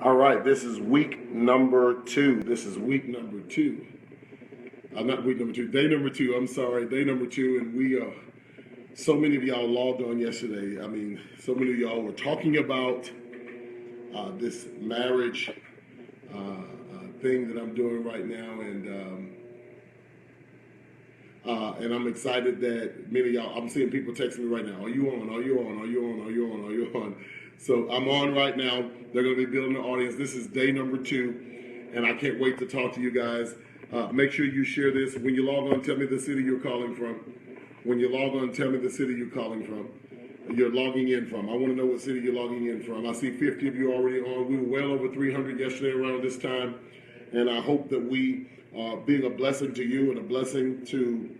All right, this is week number 2. Not week number 2, day number 2. I'm sorry, day number 2. And so many of y'all logged on yesterday. I mean, so many of y'all were talking about this marriage thing that I'm doing right now. And I'm excited that many of y'all, I'm seeing people texting me right now. Are you on? Are you on? Are you on? Are you on? Are you on? So I'm on right now. They're going to be building the audience. This is day number 2, and I can't wait to talk to you guys. Make sure you share this. When you log on, tell me the city you're calling from. When you log on, tell me the city you're calling from. You're logging in from. I want to know what city you're logging in from. I see 50 of you already on. We were well over 300 yesterday around this time, and I hope that we are being a blessing to you and a blessing to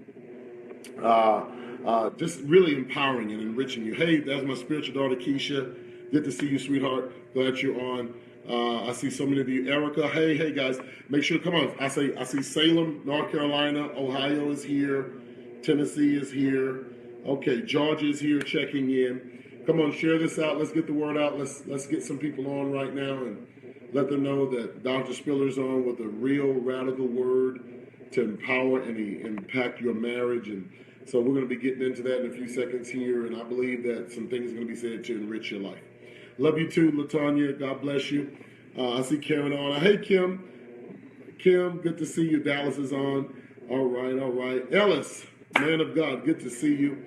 just really empowering and enriching you. Hey, that's my spiritual daughter, Keisha. Good to see you, sweetheart. Glad you're on. I see so many of you. Erica, hey, guys. Make sure, come on. I see Salem, North Carolina. Ohio is here. Tennessee is here. Okay, Georgia is here checking in. Come on, share this out. Let's get the word out. Let's get some people on right now and let them know that Dr. Spiller's on with a real radical word to empower and impact your marriage. And so we're going to be getting into that in a few seconds here, and I believe that some things are going to be said to enrich your life. Love you too, LaTanya. God bless you. I see Karen on. Hey, Kim. Kim, good to see you. Dallas is on. All right. Ellis, man of God, good to see you.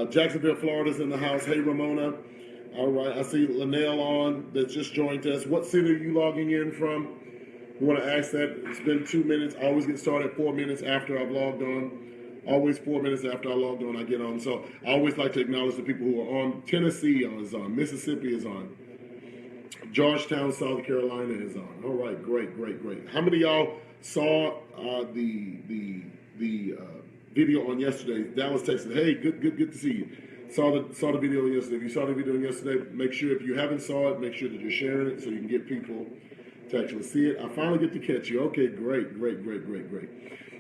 Jacksonville, Florida's in the house. Hey, Ramona. All right. I see Linnell on that just joined us. What city are you logging in from? We want to ask that. It's been 2 minutes. I always get started 4 minutes after I've logged on. Always 4 minutes after I logged on, I get on. So I always like to acknowledge the people who are on. Tennessee is on. Mississippi is on. Georgetown, South Carolina is on. All right, great. How many of y'all saw the video on yesterday? Dallas texted, hey, good to see you. Saw the video yesterday. If you saw the video yesterday, make sure if you haven't saw it, make sure that you're sharing it so you can get people to actually see it. I finally get to catch you. Okay, great.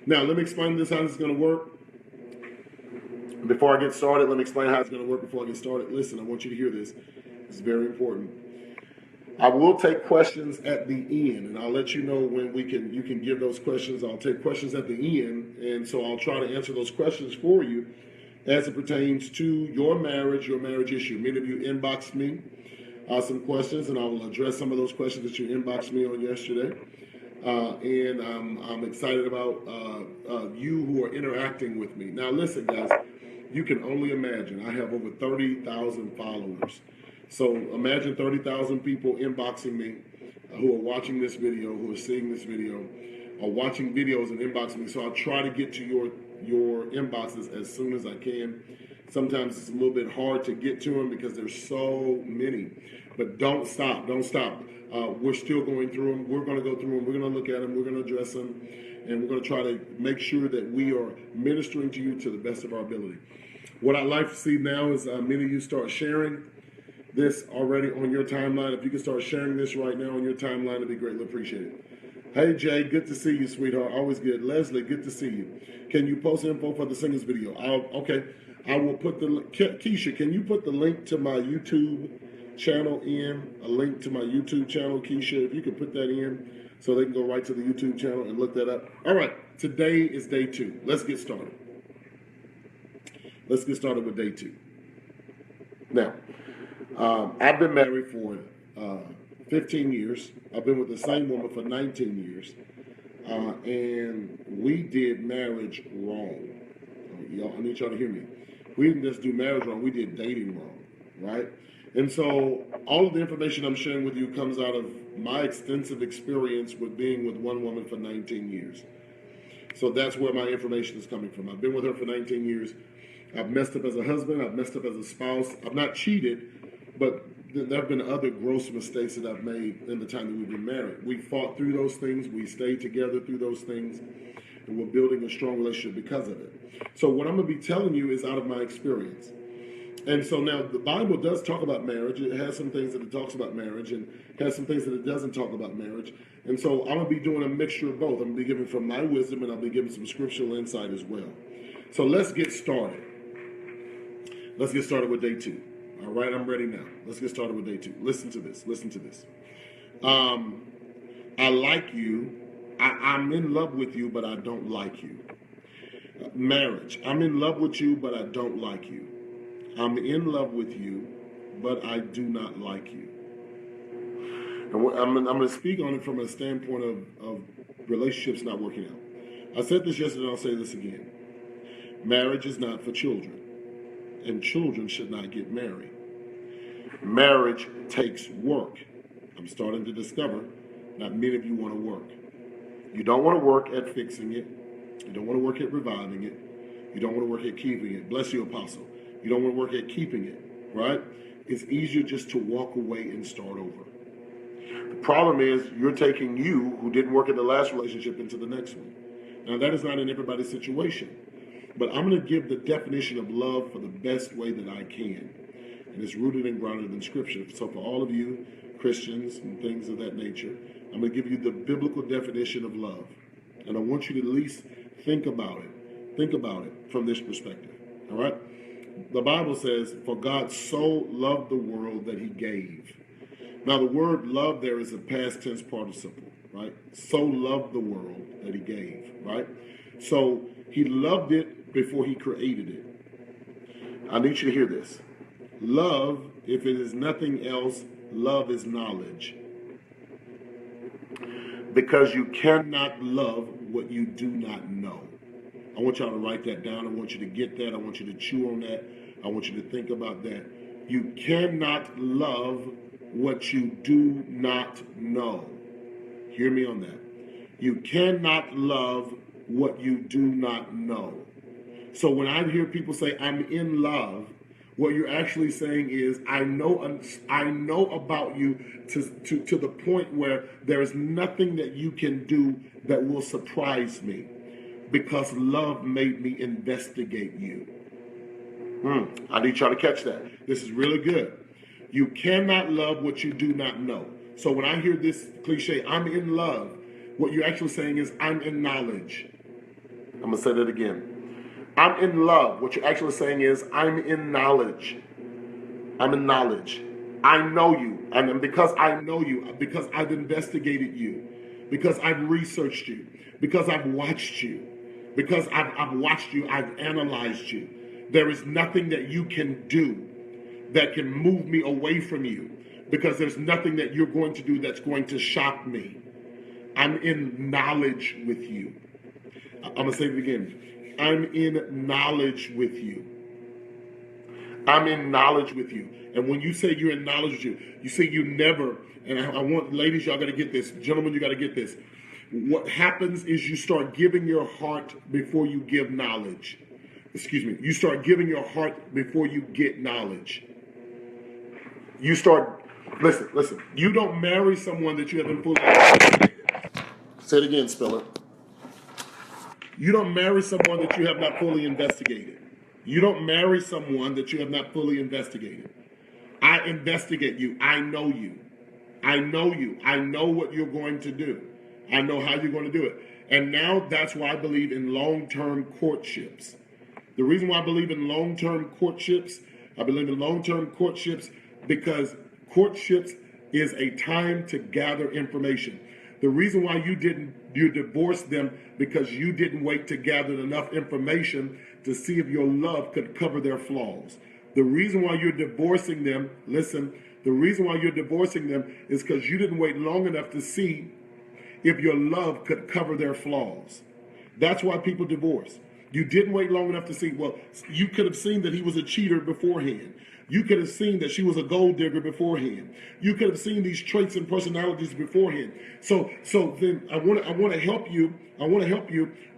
Now, let me explain how this is going to work. Before I get started, let me explain how it's going to work before I get started. Listen, I want you to hear this. It's very important. I will take questions at the end, and I'll let you know when you can give those questions. I'll take questions at the end, and so I'll try to answer those questions for you as it pertains to your marriage issue. Many of you inboxed me some questions, and I will address some of those questions that you inboxed me on yesterday. And I'm excited about you who are interacting with me. Now, listen, guys, you can only imagine. I have over 30,000 followers. So imagine 30,000 people inboxing me who are watching this video, who are seeing this video, or watching videos and inboxing me. So I'll try to get to your inboxes as soon as I can. Sometimes it's a little bit hard to get to them because there's so many. But don't stop. We're still going through them. We're going to go through them. We're going to look at them. We're going to address them. And we're going to try to make sure that we are ministering to you to the best of our ability. What I'd like to see now is many of you start sharing this already on your timeline. If you can start sharing this right now on your timeline, it'd be greatly appreciated. Hey, Jay, good to see you, sweetheart. Always good. Leslie, good to see you. Can you post info for the singers video? Okay. I will put Keisha, can you put the link to my YouTube channel in? A link to my YouTube channel, Keisha, if you could put that in so they can go right to the YouTube channel and look that up. All right, today is day 2. Let's get started. Let's get started with day 2. Now, I've been married for 15 years. I've been with the same woman for 19 years. And we did marriage wrong. Y'all, I need y'all to hear me. We didn't just do marriage wrong, we did dating wrong, right? And so all of the information I'm sharing with you comes out of my extensive experience with being with one woman for 19 years. So that's where my information is coming from. I've been with her for 19 years. I've messed up as a husband. I've messed up as a spouse. I've not cheated, but there have been other gross mistakes that I've made in the time that we've been married. We fought through those things. We stayed together through those things. And we're building a strong relationship because of it. So what I'm going to be telling you is out of my experience. And so now the Bible does talk about marriage. It has some things that it talks about marriage and has some things that it doesn't talk about marriage. And so I'm going to be doing a mixture of both. I'm going to be giving from my wisdom and I'll be giving some scriptural insight as well. So let's get started. Let's get started with day 2. All right, I'm ready now. Let's get started with day 2. Listen to this. I like you. I'm in love with you, but I don't like you. Marriage. I'm in love with you, but I don't like you. I'm in love with you, but I do not like you. And I'm going to speak on it from a standpoint of relationships not working out. I said this yesterday, and I'll say this again. Marriage is not for children, and children should not get married. Marriage takes work. I'm starting to discover not many of you want to work. You don't want to work at fixing it. You don't want to work at reviving it. You don't want to work at keeping it. Bless you, Apostle. You don't want to work at keeping it, right? It's easier just to walk away and start over. The problem is you're taking you, who didn't work in the last relationship, into the next one. Now, that is not in everybody's situation. But I'm going to give the definition of love for the best way that I can. And it's rooted and grounded in Scripture. So for all of you Christians and things of that nature, I'm going to give you the biblical definition of love. And I want you to at least think about it. Think about it from this perspective. All right? The Bible says, for God so loved the world that he gave. Now, the word love there is a past tense participle, right? So loved the world that he gave, right? So he loved it before he created it. I need you to hear this. Love, if it is nothing else, love is knowledge. Because you cannot love what you do not know. I want y'all to write that down. I want you to get that. I want you to chew on that. I want you to think about that. You cannot love what you do not know. Hear me on that. You cannot love what you do not know. So when I hear people say, I'm in love, what you're actually saying is, I know about you to the point where there is nothing that you can do that will surprise me, because love made me investigate you. I need y'all to catch that. This is really good. You cannot love what you do not know. So when I hear this cliche, I'm in love, what you're actually saying is, I'm in knowledge. I'm going to say that again. I'm in love. What you're actually saying is, I'm in knowledge. I'm in knowledge. I know you. And because I know you, because I've investigated you, because I've researched you, because I've watched you, because I've watched you, I've analyzed you. There is nothing that you can do that can move me away from you, because there's nothing that you're going to do that's going to shock me. I'm in knowledge with you. I'm going to say it again. I'm in knowledge with you. I'm in knowledge with you. And when you say you're in knowledge with you, you say you never, and I want, ladies, y'all got to get this. Gentlemen, you got to get this. What happens is you start giving your heart before you give knowledge. Excuse me. You start giving your heart before you get knowledge. You start, listen. You don't marry someone that you haven't fully investigated. Say it again, Spiller. You don't marry someone that you have not fully investigated. You don't marry someone that you have not fully investigated. I investigate you. I know you. I know you. I know what you're going to do. I know how you're going to do it. And now that's why I believe in long-term courtships. The reason why I believe in long-term courtships, because courtships is a time to gather information. The reason why you divorced them, because you didn't wait to gather enough information to see if your love could cover their flaws. The reason why you're divorcing them, the reason why you're divorcing them is because you didn't wait long enough to see if your love could cover their flaws. That's why people divorce. You didn't wait long enough to see, well, you could have seen that he was a cheater beforehand. You could have seen that she was a gold digger beforehand. You could have seen these traits and personalities beforehand. So then I want to help you.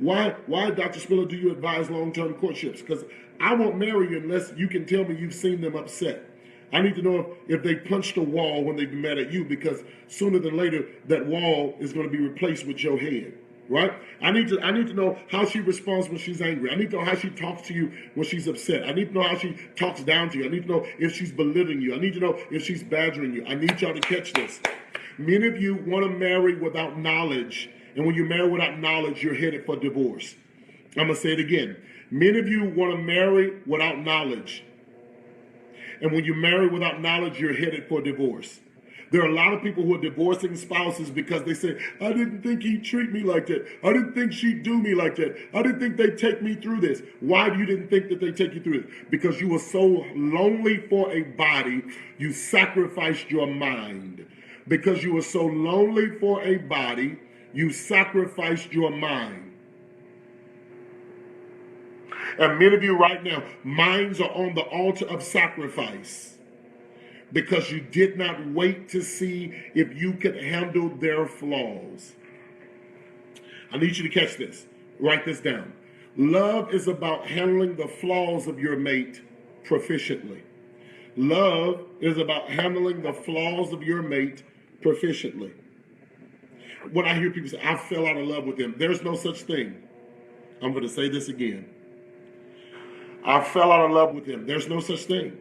Why, Dr. Spiller, do you advise long-term courtships? Because I won't marry you unless you can tell me you've seen them upset. I need to know if they punched a wall when they've been mad at you, because sooner than later that wall is going to be replaced with your head. Right? I need to know how she responds when she's angry. I need to know how she talks to you when she's upset. I need to know how she talks down to you. I need to know if she's belittling you. I need to know if she's badgering you. I need y'all to catch this. Many of you want to marry without knowledge. And when you marry without knowledge, you're headed for divorce. I'm going to say it again. Many of you want to marry without knowledge. And when you marry without knowledge, you're headed for divorce. There are a lot of people who are divorcing spouses because they say, I didn't think he'd treat me like that. I didn't think she'd do me like that. I didn't think they'd take me through this. Why you didn't think that they'd take you through it? Because you were so lonely for a body, you sacrificed your mind. Because you were so lonely for a body, you sacrificed your mind. And many of you right now, minds are on the altar of sacrifice because you did not wait to see if you could handle their flaws. I need you to catch this. Write this down. Love is about handling the flaws of your mate proficiently. Love is about handling the flaws of your mate proficiently. When I hear people say, I fell out of love with them, there's no such thing. I'm going to say this again. I fell out of love with him. There's no such thing.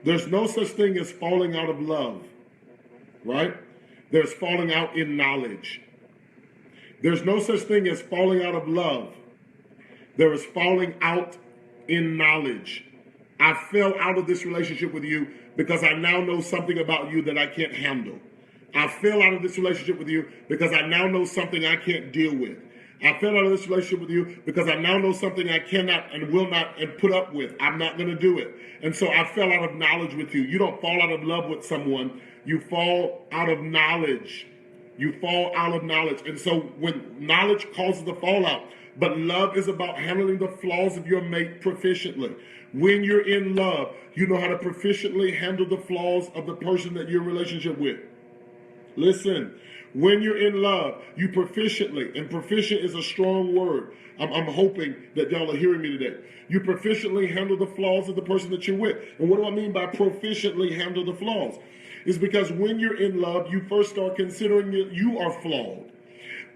There's no such thing as falling out of love, right? There's falling out in knowledge. There's no such thing as falling out of love. There is falling out in knowledge. I fell out of this relationship with you because I now know something about you that I can't handle. I fell out of this relationship with you because I now know something I can't deal with. I fell out of this relationship with you because I now know something I cannot and will not and put up with. I'm not going to do it. And so I fell out of knowledge with you. You don't fall out of love with someone. You fall out of knowledge. You fall out of knowledge. And so when knowledge causes the fallout, but love is about handling the flaws of your mate proficiently. When you're in love, you know how to proficiently handle the flaws of the person that you're in a relationship with. Listen. When you're in love, you proficiently, and proficient is a strong word. I'm hoping that y'all are hearing me today. You proficiently handle the flaws of the person that you're with. And what do I mean by proficiently handle the flaws? It's because when you're in love, you first start considering that you are flawed.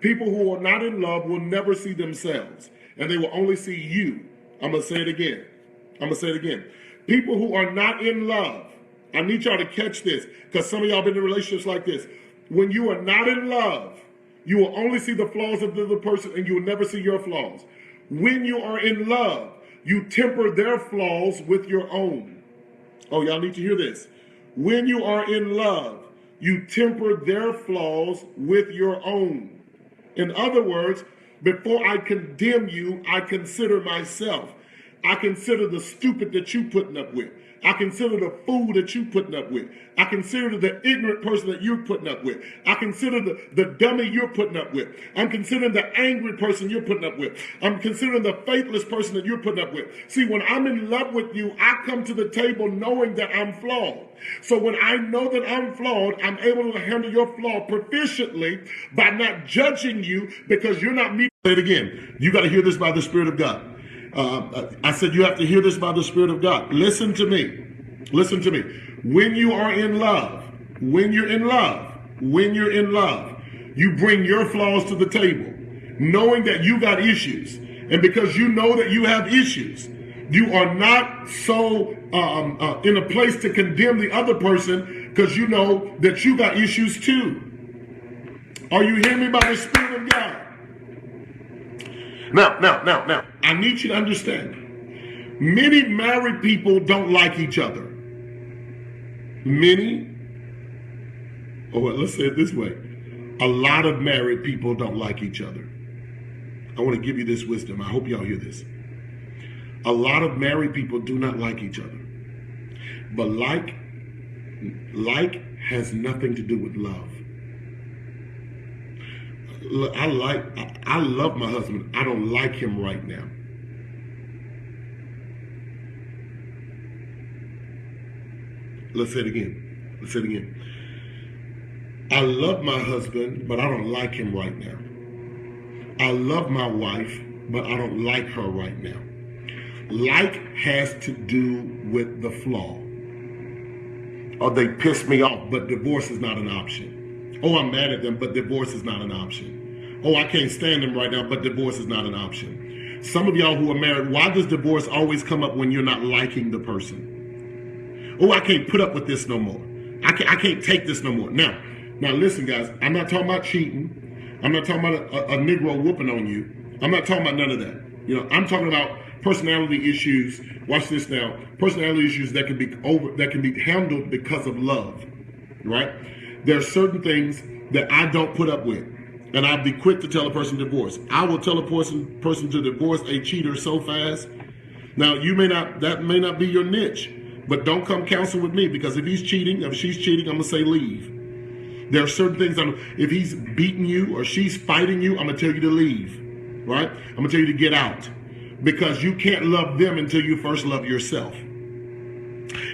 People who are not in love will never see themselves, and they will only see you. I'm going to say it again. People who are not in love, I need y'all to catch this, because some of y'all been in relationships like this. When you are not in love, you will only see the flaws of the other person and you will never see your flaws. When you are in love, you temper their flaws with your own. Oh, y'all need to hear this. When you are in love, you temper their flaws with your own. In other words, before I condemn you, I consider myself. I consider the stupid that you're putting up with. I consider the fool that you're putting up with. I consider the ignorant person that you're putting up with. I consider the dummy you're putting up with. I'm considering the angry person you're putting up with. I'm considering the faithless person that you're putting up with. See, when I'm in love with you, I come to the table knowing that I'm flawed. So when I know that I'm flawed, I'm able to handle your flaw proficiently by not judging you because you're not me. Say it again. You got to hear this by the Spirit of God. I said you have to hear this by the Spirit of God. Listen to me. Listen to me. When you are in love, when you're in love, you bring your flaws to the table, knowing that you got issues. And because you know that you have issues, you are not so in a place to condemn the other person because you know that you got issues too. Are you hearing me by the Spirit of God? Now, I need you to understand. Many married people don't like each other. Let's say it this way. A lot of married people don't like each other. I want to give you this wisdom. I hope y'all hear this. A lot of married people do not like each other. But like has nothing to do with love. I love my husband. I don't like him right now. Let's say it again. I love my husband, but I don't like him right now. I love my wife, but I don't like her right now. Like has to do with the flaw. Or they piss me off, but divorce is not an option. Oh, I'm mad at them, but divorce is not an option. Oh, I can't stand them right now, but divorce is not an option. Some of y'all who are married, why does divorce always come up when you're not liking the person? Oh, I can't put up with this no more. I can't take this no more. Now listen, guys, I'm not talking about cheating. I'm not talking about a Negro whooping on you. I'm not talking about none of that. I'm talking about personality issues. Watch this now. Personality issues that can be handled because of love, right? There are certain things that I don't put up with. And I'll be quick to tell a person to divorce. I will tell a person to divorce a cheater so fast. Now, that may not be your niche, but don't come counsel with me, because if he's cheating, if she's cheating, I'm going to say leave. There are certain things, if he's beating you or she's fighting you, I'm going to tell you to leave, right? I'm going to tell you to get out, because you can't love them until you first love yourself.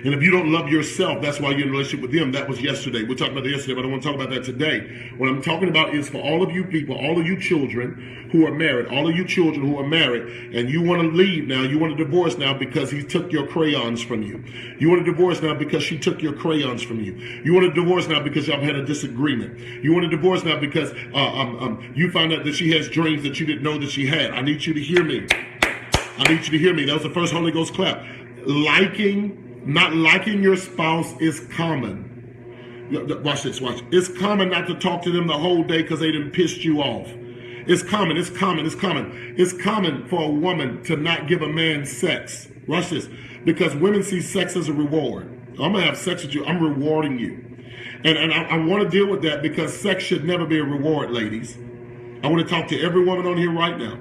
And if you don't love yourself, that's why you're in a relationship with them. That was yesterday. We talked about that yesterday, but I don't want to talk about that today. What I'm talking about is for all of you people, all of you children who are married, all of you children who are married, and you want to leave now, you want to divorce now because he took your crayons from you. You want to divorce now because she took your crayons from you. You want to divorce now because y'all had a disagreement. You want to divorce now because you found out that she has dreams that you didn't know that she had. I need you to hear me. I need you to hear me. That was the first Holy Ghost clap. Not liking your spouse is common. Watch this, watch. It's common not to talk to them the whole day because they done pissed you off. It's common, it's common, it's common. It's common for a woman to not give a man sex. Watch this. Because women see sex as a reward. I'm going to have sex with you. I'm rewarding you. And I want to deal with that, because sex should never be a reward, ladies. I want to talk to every woman on here right now.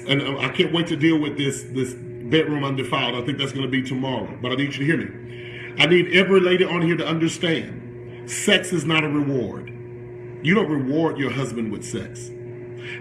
And I can't wait to deal with this bedroom undefiled. I think that's going to be tomorrow, but I need you to hear me. I need every lady on here to understand sex is not a reward. You don't reward your husband with sex.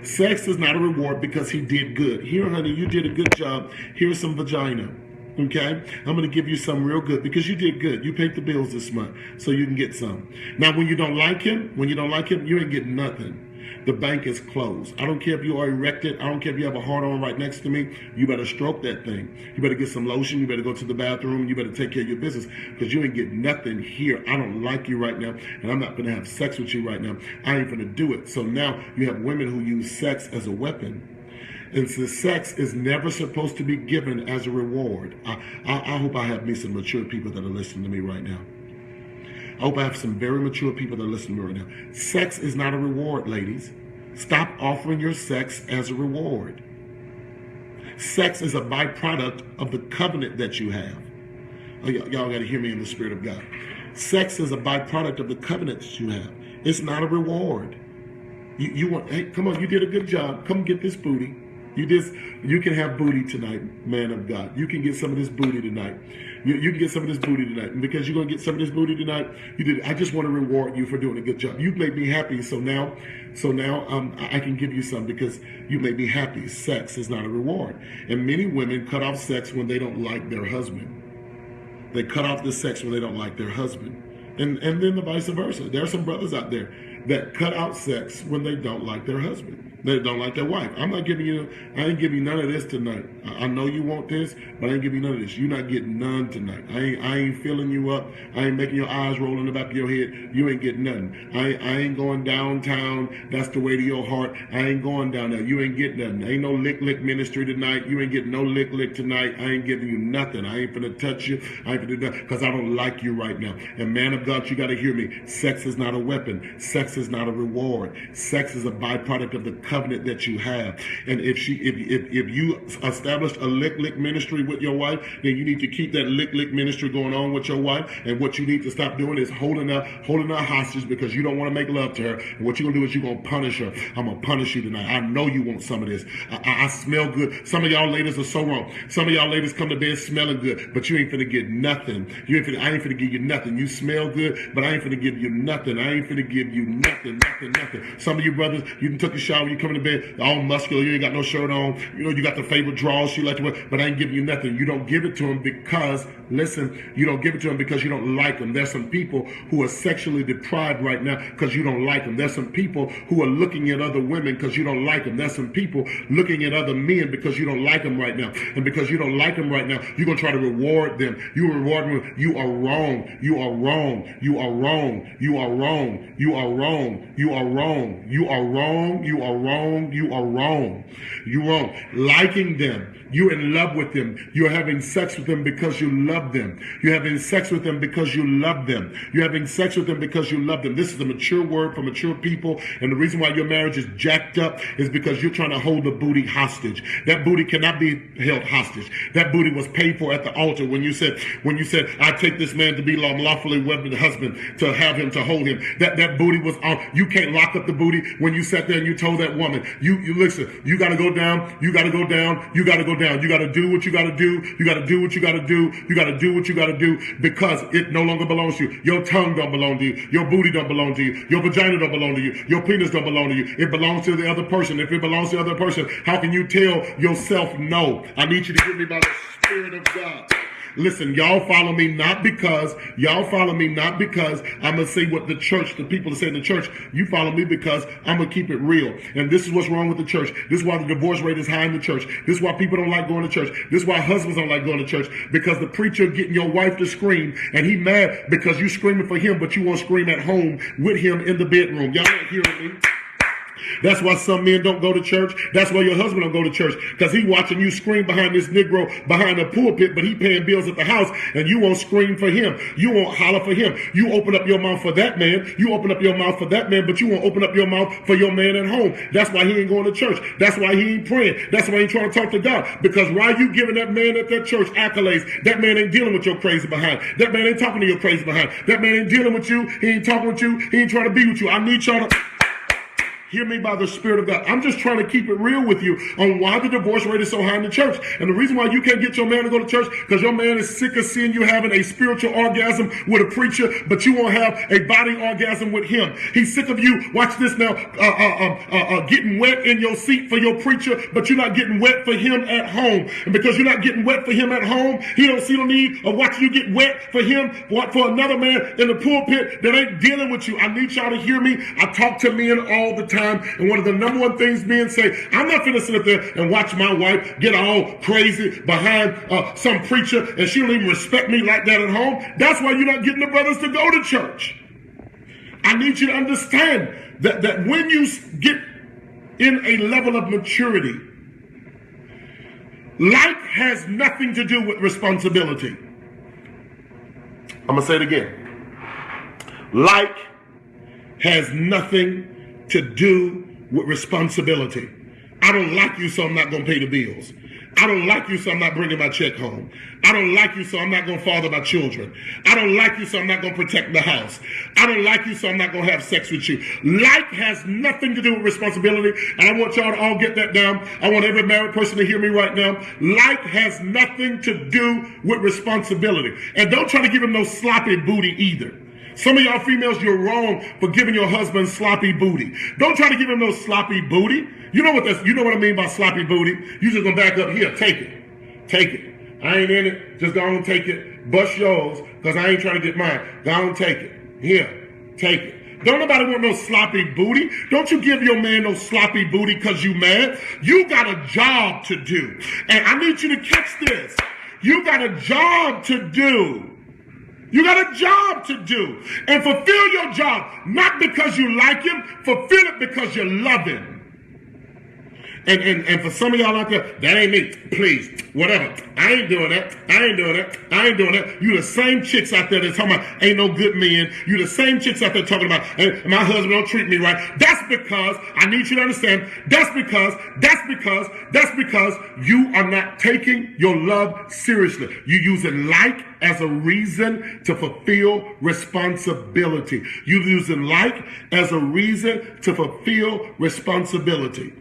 Sex is not a reward because he did good. Here, honey, you did a good job. Here's some vagina. Okay? I'm going to give you some real good because you did good. You paid the bills this month, so you can get some. Now, when you don't like him, you ain't getting nothing. The bank is closed. I don't care if you are erected. I don't care if you have a heart on right next to me. You better stroke that thing. You better get some lotion. You better go to the bathroom. You better take care of your business, because you ain't getting nothing here. I don't like you right now, and I'm not going to have sex with you right now. I ain't going to do it. So now you have women who use sex as a weapon. And so sex is never supposed to be given as a reward. I hope I have me some mature people that are listening to me right now. I hope I have some very mature people that are listening to me right now. Sex is not a reward, ladies. Stop offering your sex as a reward. Sex is a byproduct of the covenant that you have. Oh, y'all got to hear me in the Spirit of God. Sex is a byproduct of the covenant that you have. It's not a reward. You want, hey, come on, you did a good job. Come get this booty. You can have booty tonight, man of God. You can get some of this booty tonight. You can get some of this booty tonight. And because you're going to get some of this booty tonight, I just want to reward you for doing a good job. You made me happy, so now I can give you some because you made me happy. Sex is not a reward. And many women cut off sex when they don't like their husband. They cut off the sex when they don't like their husband. And then the vice versa. There are some brothers out there that cut out sex when they don't like their husband. They don't like their wife. I ain't giving you none of this tonight. I know you want this, but I ain't giving you none of this. You're not getting none tonight. I ain't filling you up. I ain't making your eyes roll in the back of your head. You ain't getting nothing. I ain't going downtown. That's the way to your heart. I ain't going down there. You ain't getting nothing. Ain't no lick ministry tonight. You ain't getting no lick tonight. I ain't giving you nothing. I ain't finna touch you. I ain't finna do nothing because I don't like you right now. And man of God, you got to hear me. Sex is not a weapon. Sex is not a reward. Sex is a byproduct of the covenant that you have. And if you established a lick ministry with your wife, then you need to keep that lick ministry going on with your wife. And what you need to stop doing is holding her hostage because you don't want to make love to her. And what you're gonna do is you're gonna punish her. I'm gonna punish you tonight. I know you want some of this. I smell good. Some of y'all ladies are so wrong. Some of y'all ladies come to bed smelling good, but you ain't finna get nothing. I ain't finna give you nothing. You smell good, but I ain't finna give you nothing. I ain't finna give you nothing. Some of you brothers, you done took a shower, you come to bed all muscular, you ain't got no shirt on, you got the favorite drawers you like to wear, but I ain't giving you nothing. You don't give it to him because, listen, you don't give it to him because you don't like him. There's some people who are sexually deprived right now because you don't like them. There's some people who are looking at other women because you don't like them. There's some people looking at other men because you don't like them right now. And because you don't like them right now, you're going to try to reward them. You reward them. You are wrong. You are wrong. You are wrong. You are wrong. You are wrong. You are wrong. You are wrong. You are wrong. wrong. You are wrong. You're wrong. Liking them. You're in love with them. You're having sex with them because you love them. You're having sex with them because you love them. You're having sex with them because you love them. This is a mature word for mature people. And the reason why your marriage is jacked up is because you're trying to hold the booty hostage. That booty cannot be held hostage. That booty was paid for at the altar when you said, I take this man to be lawfully wedded husband, to have him, to hold him. That booty was on. You can't lock up the booty when you sat there and you told that woman, you listen, you got to go down. You got to go down. You got to go down. You got to do what you got to do. You got to do what you got to do. You got to do what you got to do because it no longer belongs to you. Your tongue don't belong to you. Your booty don't belong to you. Your vagina don't belong to you. Your penis don't belong to you. It belongs to the other person. If it belongs to the other person, how can you tell yourself no? I need you to hear me by the Spirit of God. Listen, y'all follow me not because I'm going to say what the church, the people that say in the church, you follow me because I'm going to keep it real. And this is what's wrong with the church. This is why the divorce rate is high in the church. This is why people don't like going to church. This is why husbands don't like going to church, because the preacher getting your wife to scream and he mad because you screaming for him, but you won't scream at home with him in the bedroom. Y'all not hearing me? That's why some men don't go to church. That's why your husband don't go to church, because he watching you scream behind this Negro behind the pulpit, but he paying bills at the house, and you won't scream for him. You won't holler for him. You open up your mouth for that man. You open up your mouth for that man, but you won't open up your mouth for your man at home. That's why he ain't going to church. That's why he ain't praying. That's why he ain't trying to talk to God, because while you giving that man at that church accolades, that man ain't dealing with your crazy behind. That man ain't talking to your crazy behind. That man ain't dealing with you. He ain't talking with you. He ain't trying to be with you. I need y'all to hear me by the Spirit of God. I'm just trying to keep it real with you on why the divorce rate is so high in the church. And the reason why you can't get your man to go to church, because your man is sick of seeing you having a spiritual orgasm with a preacher, but you won't have a body orgasm with him. He's sick of you, watch this now, getting wet in your seat for your preacher, but you're not getting wet for him at home. And because you're not getting wet for him at home, he don't see the need of watching you get wet for him, for another man in the pulpit that ain't dealing with you. I need y'all to hear me. I talk to men all the time. And one of the number one things men say, I'm not going to sit up there and watch my wife get all crazy behind some preacher and she don't even respect me like that at home. That's why you're not getting the brothers to go to church. I need you to understand that when you get in a level of maturity, like has nothing to do with responsibility. I'm going to say it again. Like has nothing to do with responsibility. I don't like you, so I'm not going to pay the bills. I don't like you, so I'm not bringing my check home. I don't like you, so I'm not going to father my children. I don't like you, so I'm not going to protect the house. I don't like you, so I'm not going to have sex with you. Like has nothing to do with responsibility, and I want y'all to all get that down. I want every married person to hear me right now. Like has nothing to do with responsibility. And don't try to give him no sloppy booty either. Some of y'all females, you're wrong for giving your husband sloppy booty. Don't try to give him no sloppy booty. You know what I mean by sloppy booty? You just gonna back up here, take it. Take it. I ain't in it, just go on take it. Bust yours, because I ain't trying to get mine. Go on take it. Here, take it. Don't nobody want no sloppy booty. Don't you give your man no sloppy booty because you mad. You got a job to do. And I need you to catch this. You got a job to do. You got a job to do. And fulfill your job, not because you like him, fulfill it because you love him. And for some of y'all out there, that ain't me. Please, whatever. I ain't doing that. I ain't doing that. I ain't doing that. You the same chicks out there that's talking about ain't no good men. You the same chicks out there talking about my husband don't treat me right. That's because, I need you to understand, that's because you are not taking your love seriously. You're using like as a reason to fulfill responsibility. You're using like as a reason to fulfill responsibility.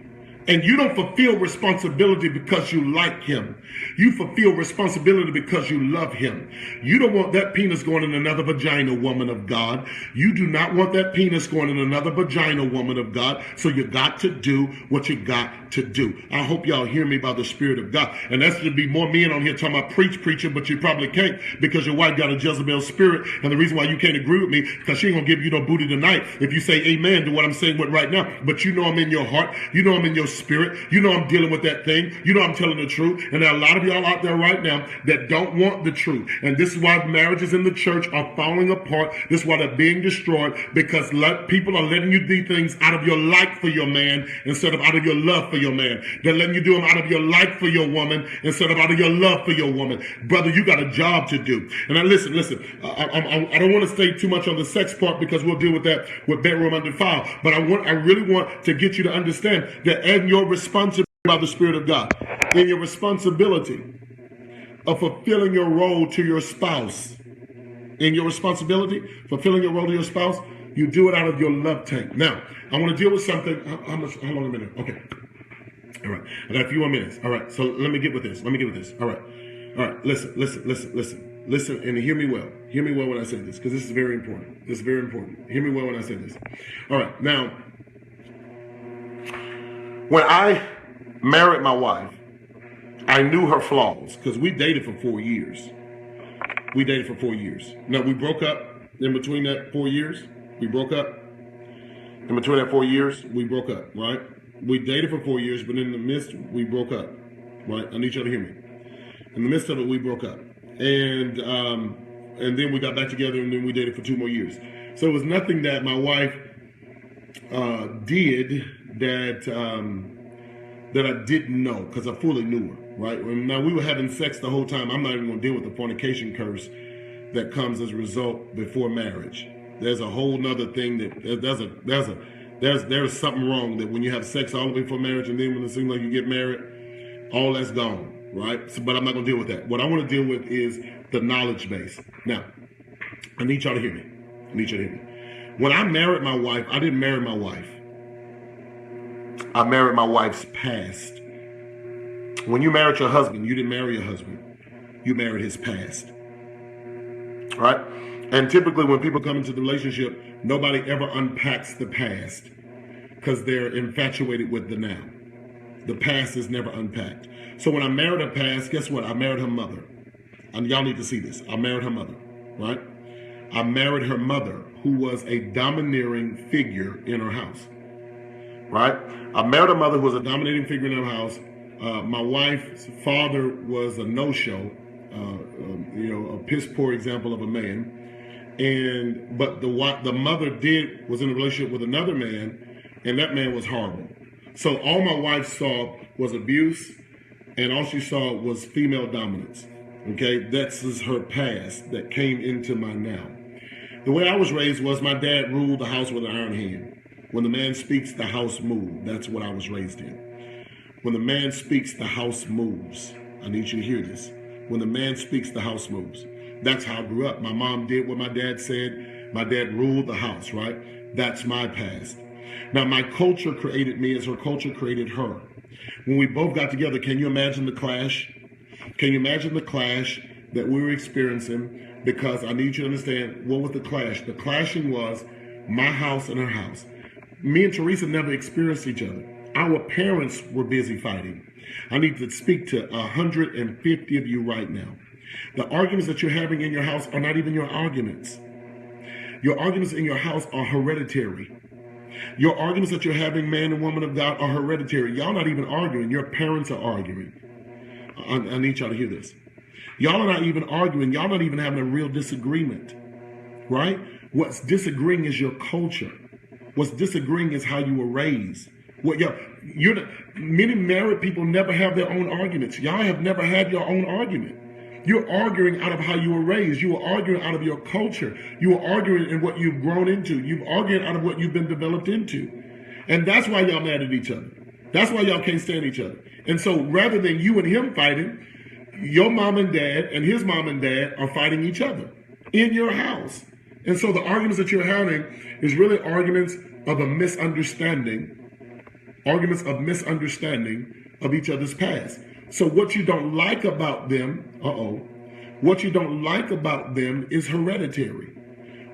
And you don't fulfill responsibility because you like him. You fulfill responsibility because you love him. You don't want that penis going in another vagina, woman of God. You do not want that penis going in another vagina, woman of God. So you got to do what you got to do. I hope y'all hear me by the Spirit of God. And that's to be more men on here talking about preaching, but you probably can't because your wife got a Jezebel spirit. And the reason why you can't agree with me, because she ain't going to give you no booty tonight if you say amen to what I'm saying with right now. But you know I'm in your heart. You know I'm in your spirit. You know I'm dealing with that thing. You know I'm telling the truth. And there are a lot of y'all out there right now that don't want the truth. And this is why marriages in the church are falling apart. This is why they're being destroyed, because people are letting you do things out of your like for your man instead of out of your love for your man. They're letting you do them out of your like for your woman instead of out of your love for your woman. Brother, you got a job to do. And now listen, I don't want to stay too much on the sex part because we'll deal with that with bedroom undefiled. But I really want to get you to understand that in your responsibility by the Spirit of God, in your responsibility of fulfilling your role to your spouse, in your responsibility, fulfilling your role to your spouse, you do it out of your love tank. Now, I want to deal with something. How long a minute? Okay. All right. I got a few more minutes. All right. So let me get with this. All right. Listen and hear me well. Hear me well when I say this, because this is very important. This is very important. Hear me well when I say this. All right. Now, when I married my wife, I knew her flaws because we dated for 4 years. Now, we broke up in between that 4 years. In between that 4 years, we broke up, right? We dated for 4 years, but in the midst, we broke up, right? I need y'all to hear me. In the midst of it, we broke up. And then we got back together, and then we dated for 2 more years. So it was nothing that my wife did that I didn't know, because I fully knew her, right? Now, we were having sex the whole time. I'm not even going to deal with the fornication curse that comes as a result before marriage. There's a whole nother thing that there's something wrong that when you have sex all the way before marriage, and then when it seems like you get married, all that's gone, right? So, but I'm not going to deal with that. What I want to deal with is the knowledge base. Now, I need y'all to hear me. When I married my wife, I didn't marry my wife. I married my wife's past. When you married your husband, you didn't marry your husband. You married his past. Right? And typically when people come into the relationship, nobody ever unpacks the past because they're infatuated with the now. The past is never unpacked. So when I married her past, guess what? I married her mother. And y'all need to see this. I married her mother, right? I married her mother, who was a domineering figure in her house, right? I married a mother who was a dominating figure in her house. My wife's father was a no-show, a piss-poor example of a man. But the mother was in a relationship with another man, and that man was horrible. So all my wife saw was abuse, and all she saw was female dominance. Okay, that's her past that came into my now. The way I was raised was my dad ruled the house with an iron hand. When the man speaks, the house moves. That's what I was raised in. When the man speaks, the house moves. I need you to hear this. When the man speaks, the house moves. That's how I grew up. My mom did what my dad said. My dad ruled the house, right? That's my past. Now, my culture created me as her culture created her. When we both got together, can you imagine the clash? Can you imagine the clash that we were experiencing? Because I need you to understand, what was the clash? The clashing was my house and her house. Me and Teresa never experienced each other. Our parents were busy fighting. I need to speak to 150 of you right now. The arguments that you're having in your house are not even your arguments. Your arguments in your house are hereditary. Your arguments that you're having, man and woman of God, are hereditary. Y'all not even arguing. Your parents are arguing. I need y'all to hear this. Y'all are not even arguing. Y'all not even having a real disagreement, right? What's disagreeing is your culture. What's disagreeing is how you were raised. Many married people never have their own arguments. Y'all have never had your own argument. You're arguing out of how you were raised. You were arguing out of your culture. You were arguing in what you've grown into. You've argued out of what you've been developed into. And that's why y'all mad at each other. That's why y'all can't stand each other. And so rather than you and him fighting, your mom and dad and his mom and dad are fighting each other in your house. And so the arguments that you're having is really arguments of a misunderstanding of each other's past. So what you don't like about them, what you don't like about them is hereditary.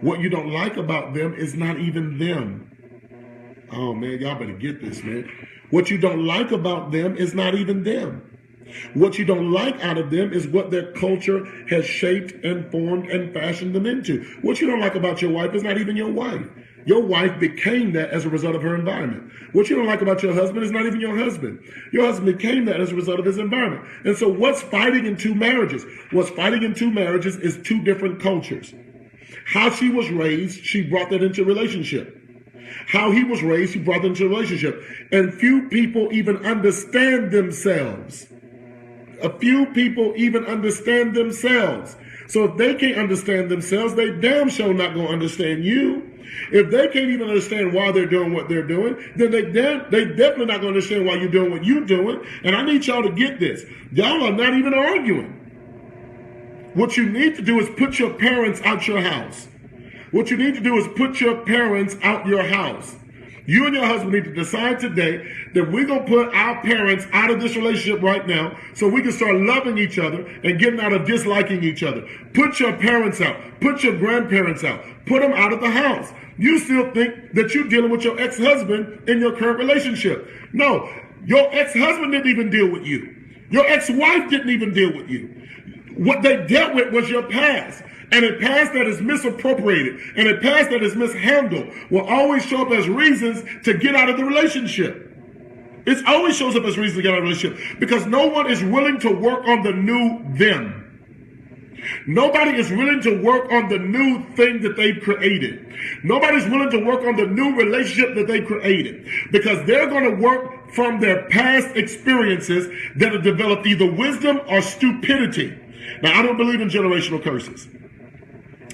What you don't like about them is not even them. Oh man, y'all better get this, man. What you don't like about them is not even them. What you don't like out of them is what their culture has shaped and formed and fashioned them into. What you don't like about your wife is not even your wife. Your wife became that as a result of her environment. What you don't like about your husband is not even your husband. Your husband became that as a result of his environment. And so what's fighting in two marriages? What's fighting in two marriages is two different cultures. How she was raised, she brought that into a relationship. How he was raised, he brought that into a relationship. And few people even understand themselves. A few people even understand themselves. So if they can't understand themselves, they damn sure not going to understand you. If they can't even understand why they're doing what they're doing, then they definitely not going to understand why you're doing what you're doing. And I need y'all to get this. Y'all are not even arguing. What you need to do is put your parents out your house. What you need to do is put your parents out your house. You and your husband need to decide today that we're going to put our parents out of this relationship right now so we can start loving each other and getting out of disliking each other. Put your parents out. Put your grandparents out. Put them out of the house. You still think that you're dealing with your ex-husband in your current relationship. No, your ex-husband didn't even deal with you. Your ex-wife didn't even deal with you. What they dealt with was your past. And a past that is misappropriated and a past that is mishandled will always show up as reasons to get out of the relationship. It always shows up as reasons to get out of the relationship because no one is willing to work on the new them. Nobody is willing to work on the new thing that they've created. Nobody's willing to work on the new relationship that they created because they're going to work from their past experiences that have developed either wisdom or stupidity. Now, I don't believe in generational curses.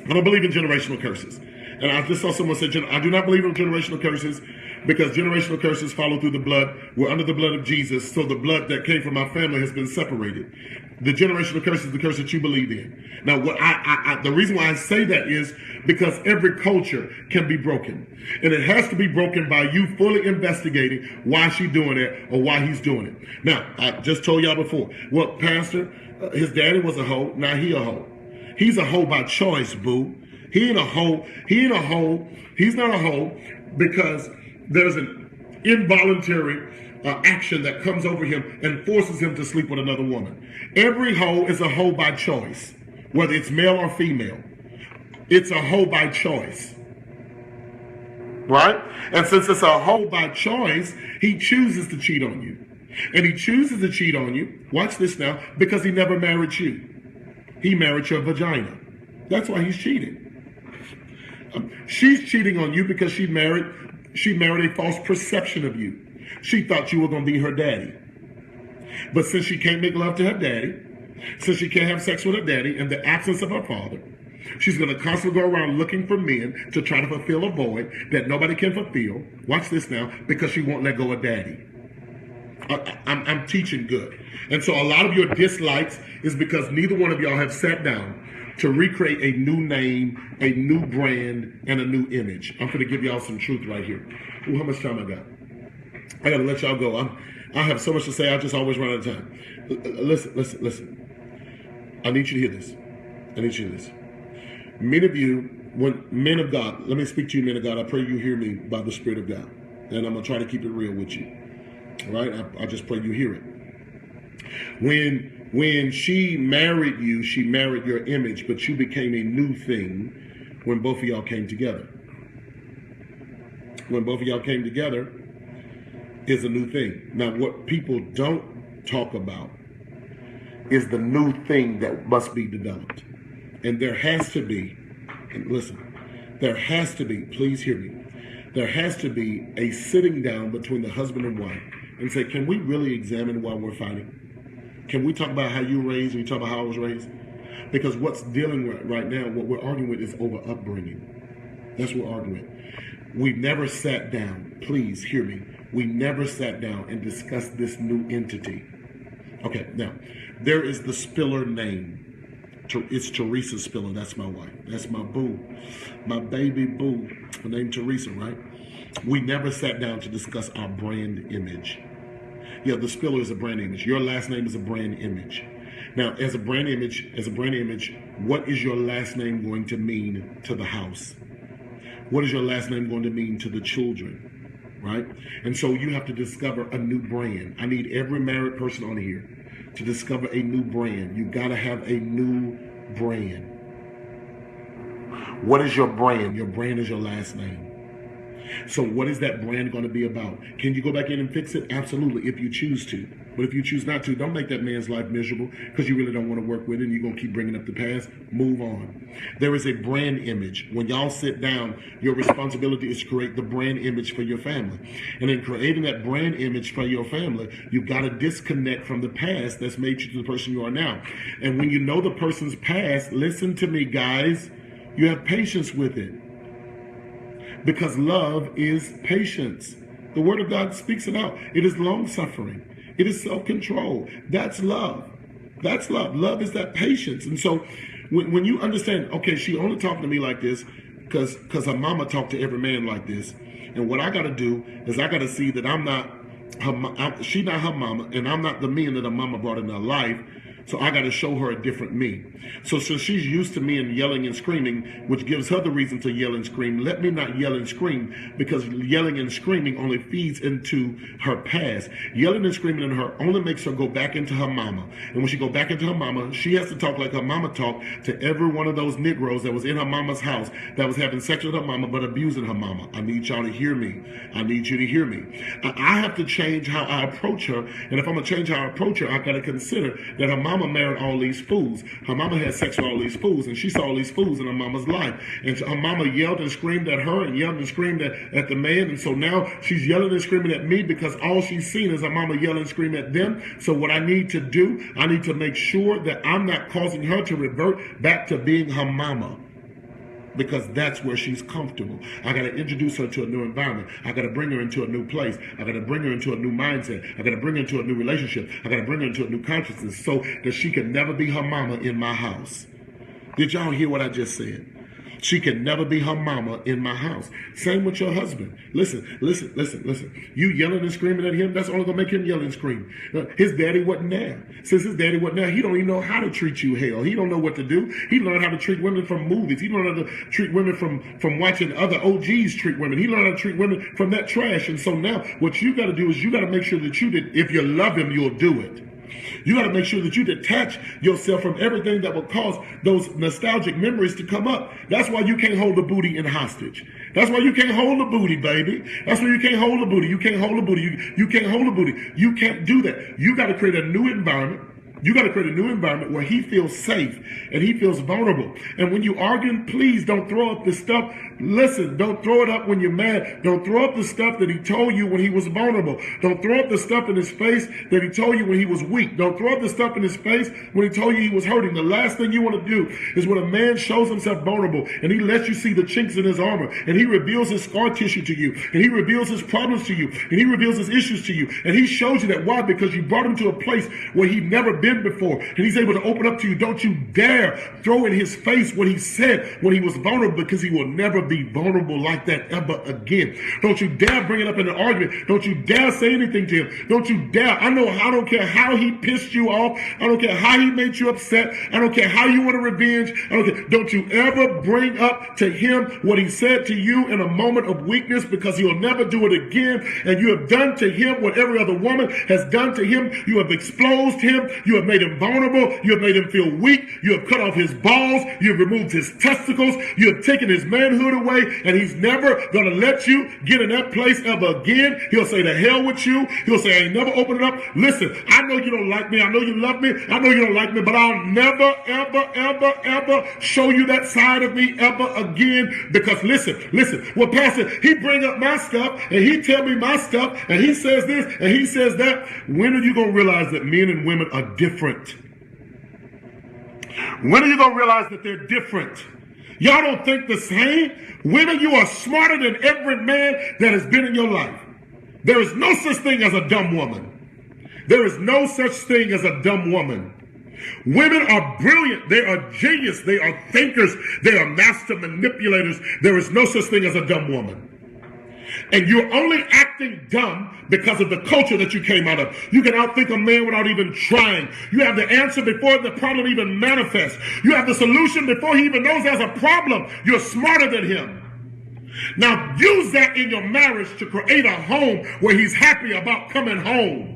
I don't believe in generational curses. And I just saw someone say, I do not believe in generational curses because generational curses follow through the blood. We're under the blood of Jesus, so the blood that came from our family has been separated. The generational curse is the curse that you believe in. Now, what the reason why I say that is because every culture can be broken. And it has to be broken by you fully investigating why she's doing it or why he's doing it. Now, I just told y'all before, well, Pastor, his daddy was a hoe, now he a hoe. He's a hoe by choice, boo. He ain't a hoe. He ain't a hoe. He's not a hoe because there's an involuntary action that comes over him and forces him to sleep with another woman. Every hoe is a hoe by choice, whether it's male or female. It's a hoe by choice. Right? And since it's a hoe by choice, he chooses to cheat on you. And he chooses to cheat on you, watch this now, because he never married you. He married your vagina. That's why he's cheating. She's cheating on you because she married a false perception of you. She thought you were going to be her daddy. But since she can't make love to her daddy, since she can't have sex with her daddy in the absence of her father, she's going to constantly go around looking for men to try to fulfill a void that nobody can fulfill. Watch this now, because she won't let go of daddy. I'm teaching good. And so a lot of your dislikes is because neither one of y'all have sat down to recreate a new name, a new brand, and a new image. I'm going to give y'all some truth right here. Ooh, how much time I got? I got to let y'all go. I have so much to say. I just always run out of time. Listen. I need you to hear this. I need you to hear this. Many of you, when men of God, let me speak to you, men of God. I pray you hear me by the Spirit of God. And I'm going to try to keep it real with you. All right? I just pray you hear it. When she married you, she married your image, but you became a new thing when both of y'all came together. When both of y'all came together is a new thing. Now, what people don't talk about is the new thing that must be developed. And there has to be, and listen, there has to be, please hear me, there has to be a sitting down between the husband and wife and say, can we really examine why we're fighting? Can we talk about how you were raised and you talk about how I was raised? Because what's dealing with right now, what we're arguing with is over upbringing. That's what we're arguing with. We never sat down, please hear me, we never sat down and discussed this new entity. Okay, now, there is the Spiller name. It's Teresa Spiller, that's my wife. That's my boo, my baby boo. Her name Teresa, right? We never sat down to discuss our brand image. Yeah, the Spiller is a brand image. Your last name is a brand image. Now, as a brand image, what is your last name going to mean to the house? What is your last name going to mean to the children? Right? And so you have to discover a new brand. I need every married person on here to discover a new brand. You got to have a new brand. What is your brand? Your brand is your last name. So what is that brand going to be about? Can you go back in and fix it? Absolutely, if you choose to. But if you choose not to, don't make that man's life miserable because you really don't want to work with it and you're going to keep bringing up the past. Move on. There is a brand image. When y'all sit down, your responsibility is to create the brand image for your family. And in creating that brand image for your family, you've got to disconnect from the past that's made you to the person you are now. And when you know the person's past, listen to me, guys, you have patience with it. Because love is patience. The Word of God speaks it out. It is long-suffering. It is self-control. That's love. That's love. Love is that patience. And so when you understand, okay, she only talking to me like this because her mama talked to every man like this. And what I got to do is I got to see that I'm not she's not her mama, and I'm not the man that her mama brought in her life. So I got to show her a different me. So she's used to me and yelling and screaming, which gives her the reason to yell and scream. Let me not yell and scream, because yelling and screaming only feeds into her past. Yelling and screaming in her only makes her go back into her mama. And when she go back into her mama, she has to talk like her mama talked to every one of those Negroes that was in her mama's house that was having sex with her mama but abusing her mama. I need y'all to hear me. I need you to hear me. I have to change how I approach her. And if I'm going to change how I approach her, I got to consider that her mama married all these fools. Her mama had sex with all these fools, and she saw all these fools in her mama's life. And so her mama yelled and screamed at her and yelled and screamed at the man. And so now she's yelling and screaming at me because all she's seen is her mama yelling and screaming at them. So what I need to do, I need to make sure that I'm not causing her to revert back to being her mama, because that's where she's comfortable. I got to introduce her to a new environment. I got to bring her into a new place. I got to bring her into a new mindset. I got to bring her into a new relationship. I got to bring her into a new consciousness so that she can never be her mama in my house. Did y'all hear what I just said? She can never be her mama in my house. Same with your husband. Listen. You yelling and screaming at him, that's only going to make him yell and scream. His daddy wasn't there. Since his daddy wasn't there, he don't even know how to treat you, hell. He don't know what to do. He learned how to treat women from movies. He learned how to treat women from watching other OGs treat women. He learned how to treat women from that trash. And so now what you got to do is you got to make sure that if you love him, you'll do it. You got to make sure that you detach yourself from everything that will cause those nostalgic memories to come up. That's why you can't hold the booty in hostage. That's why you can't hold the booty, baby. That's why you can't hold the booty. You can't hold the booty. You can't hold the booty. You can't do that. You got to create a new environment. You got to create a new environment where he feels safe and he feels vulnerable. And when you arguing, please don't throw up the stuff. Listen, don't throw it up when you're mad. Don't throw up the stuff that he told you when he was vulnerable. Don't throw up the stuff in his face that he told you when he was weak. Don't throw up the stuff in his face when he told you he was hurting. The last thing you want to do is when a man shows himself vulnerable and he lets you see the chinks in his armor and he reveals his scar tissue to you and he reveals his problems to you and he reveals his issues to you and he shows you that. Why? Because you brought him to a place where he'd never been before and he's able to open up to you. Don't you dare throw in his face what he said when he was vulnerable, because he will never be vulnerable like that ever again. Don't you dare bring it up in an argument. Don't you dare say anything to him. Don't you dare. I don't care how he pissed you off. I don't care how he made you upset. I don't care how you want to revenge. I don't care. Don't you ever bring up to him what he said to you in a moment of weakness, because he'll never do it again. And you have done to him what every other woman has done to him. You have exposed him. You have made him vulnerable. You have made him feel weak. You have cut off his balls. You have removed his testicles. You have taken his manhood away, and he's never going to let you get in that place ever again. He'll say to hell with you. He'll say, I ain't never opened it up. Listen, I know you don't like me. I know you love me. I know you don't like me, but I'll never, ever show you that side of me ever again. Because listen, well, Pastor, he bring up my stuff and he tell me my stuff and he says this and he says that. When are you going to realize that men and women are different? When are you going to realize that they're different? Y'all don't think the same? Women, you are smarter than every man that has been in your life. There is no such thing as a dumb woman. There is no such thing as a dumb woman. Women are brilliant. They are genius. They are thinkers. They are master manipulators. There is no such thing as a dumb woman. And you're only acting dumb because of the culture that you came out of. You can outthink a man without even trying. You have the answer before the problem even manifests. You have the solution before he even knows there's a problem. You're smarter than him. Now use that in your marriage to create a home where he's happy about coming home.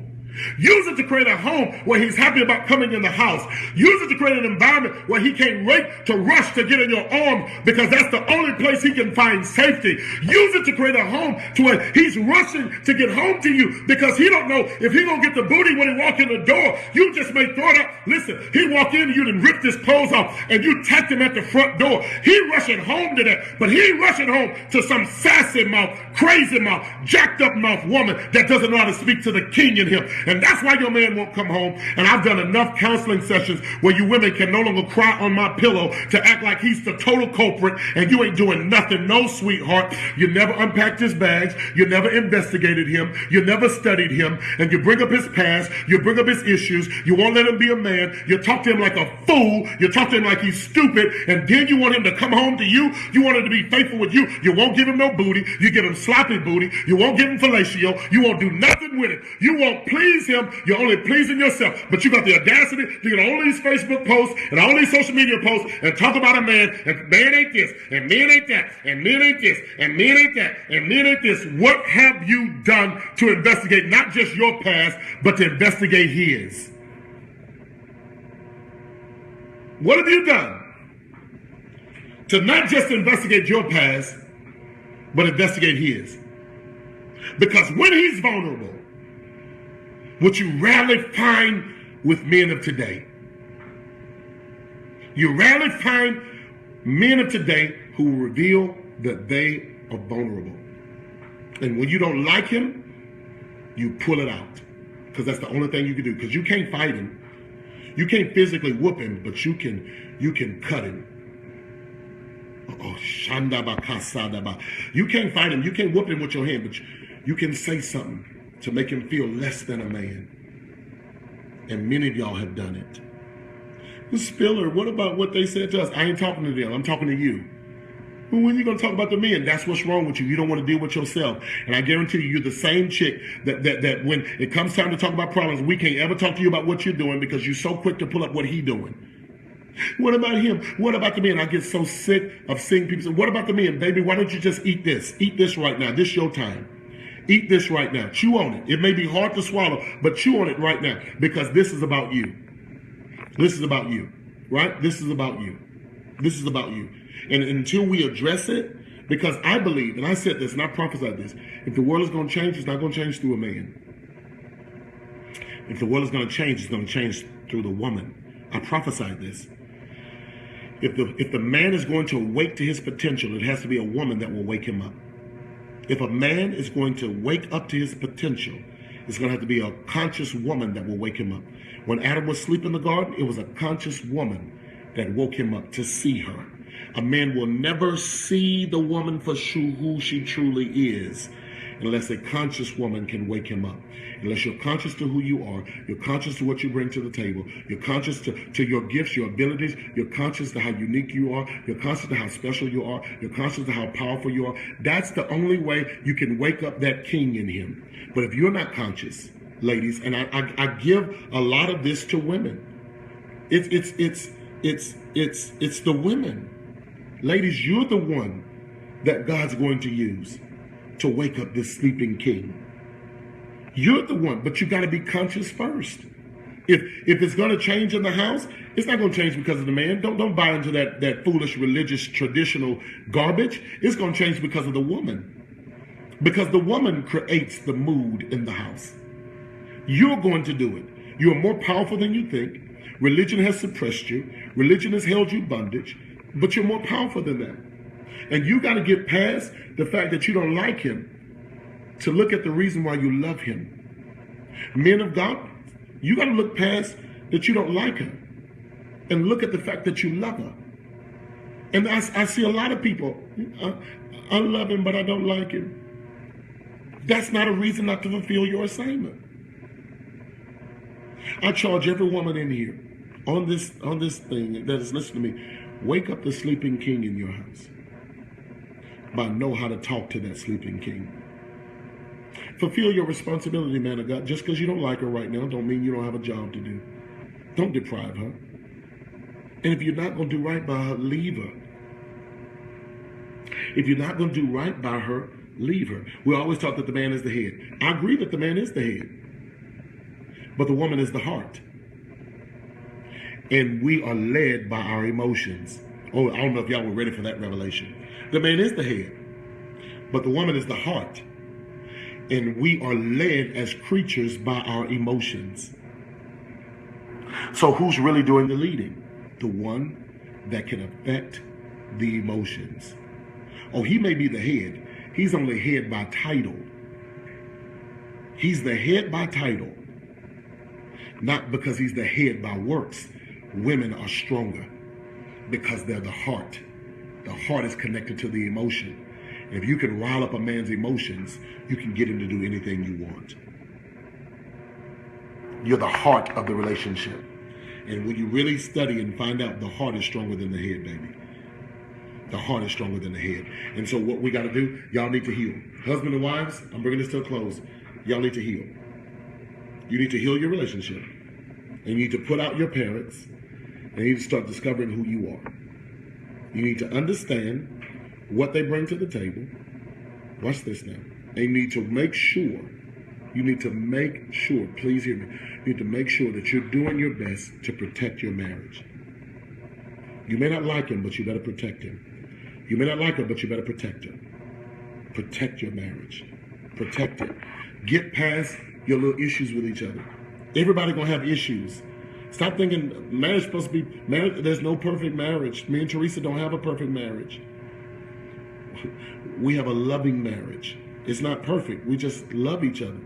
Use it to create a home where he's happy about coming in the house. Use it to create an environment where he can't wait to rush to get in your arms because that's the only place he can find safety. Use it to create a home to where he's rushing to get home to you because he don't know if he gonna get the booty when he walk in the door. You just may throw it up. Listen, he walk in, you done ripped his clothes off and you tacked him at the front door. He rushing home to that, but he ain't rushing home to some sassy mouth, crazy mouth, jacked up mouth woman that doesn't know how to speak to the king in him. And that's why your man won't come home. And I've done enough counseling sessions where you women can no longer cry on my pillow to act like he's the total culprit and you ain't doing nothing. No, sweetheart. You never unpacked his bags. You never investigated him. You never studied him. And you bring up his past. You bring up his issues. You won't let him be a man. You talk to him like a fool. You talk to him like he's stupid. And then you want him to come home to you. You want him to be faithful with you. You won't give him no booty. You give him sloppy booty. You won't give him fellatio. You won't do nothing with it. You won't please him. You're only pleasing yourself. But you got the audacity to get all these Facebook posts and all these social media posts and talk about a man, and man ain't this, and men ain't that, and men ain't this, and men ain't that, and men ain't this. What have you done to investigate not just your past, but to investigate his? What have you done to not just investigate your past, but investigate his? Because when he's vulnerable, what you rarely find with men of today, you rarely find men of today who will reveal that they are vulnerable. And when you don't like him, you pull it out. Because that's the only thing you can do. Because you can't fight him. You can't physically whoop him, but you can cut him. Oh, shandabakasadaba. You can't fight him. You can't whoop him with your hand, but you can say something to make him feel less than a man. And many of y'all have done it. Spiller, what about what they said to us? I ain't talking to them. I'm talking to you. Well, when are you going to talk about the men? That's what's wrong with you. You don't want to deal with yourself. And I guarantee you, you're the same chick that when it comes time to talk about problems, we can't ever talk to you about what you're doing because you're so quick to pull up what he's doing. What about him? What about the men? I get so sick of seeing people say, what about the men? Baby, why don't you just eat this? Eat this right now. This is your time. Eat this right now. Chew on it. It may be hard to swallow, but chew on it right now because this is about you. This is about you, right? This is about you. This is about you. And until we address it, because I believe, and I said this and I prophesied this, if the world is going to change, it's not going to change through a man. If the world is going to change, it's going to change through the woman. I prophesied this. If the man is going to awake to his potential, it has to be a woman that will wake him up. If a man is going to wake up to his potential, it's going to have to be a conscious woman that will wake him up. When Adam was asleep in the garden, it was a conscious woman that woke him up to see her. A man will never see the woman for who she truly is unless a conscious woman can wake him up. Unless you're conscious to who you are, you're conscious to what you bring to the table, you're conscious to your gifts, your abilities, you're conscious to how unique you are, you're conscious to how special you are, you're conscious to how powerful you are. That's the only way you can wake up that king in him. But if you're not conscious, ladies, and I give a lot of this to women, it's the women. Ladies, you're the one that God's going to use to wake up this sleeping king. You're the one, but you got to be conscious first. If it's going to change in the house, it's not going to change because of the man. Don't buy into that foolish religious traditional garbage. It's going to change because of the woman. Because the woman creates the mood in the house. You're going to do it. You are more powerful than you think. Religion has suppressed you. Religion has held you bondage. But you're more powerful than that. And you got to get past the fact that you don't like him to look at the reason why you love him. Men of God, you got to look past that you don't like her and look at the fact that you love her. And I see a lot of people, I love him, but I don't like him. That's not a reason not to fulfill your assignment. I charge every woman in here on this thing that is listening to me, wake up the sleeping king in your house. But know how to talk to that sleeping king. Fulfill your responsibility, man of God. Just because you don't like her right now don't mean you don't have a job to do. Don't deprive her. And if you're not going to do right by her, leave her. If you're not going to do right by her, leave her. We always talk that the man is the head. I agree that the man is the head. but the woman is the heart. And we are led by our emotions. Oh, I don't know if y'all were ready for that revelation. The man is the head, but the woman is the heart. And we are led as creatures by our emotions. So who's really doing the leading? The one that can affect the emotions. Oh, he may be the head. He's only head by title. He's the head by title, not because he's the head by works. Women are stronger because they're the heart. The heart is connected to the emotion. If you can rile up a man's emotions, you can get him to do anything you want. You're the heart of the relationship. And when you really study and find out, the heart is stronger than the head, baby. The heart is stronger than the head. And so what we got to do, y'all need to heal. Husband and wives, I'm bringing this to a close. Y'all need to heal. You need to heal your relationship. And you need to put out your parents. And you need to start discovering who you are. You need to understand what they bring to the table. Watch this now. And you need to make sure, please hear me. You need to make sure that you're doing your best to protect your marriage. You may not like him, but you better protect him. You may not like her, but you better protect her. Protect your marriage. Protect it. Get past your little issues with each other. Everybody gonna have issues. Stop thinking marriage is supposed to be marriage. There's no perfect marriage. Me and Teresa don't have a perfect marriage. We have a loving marriage. It's not perfect. We just love each other.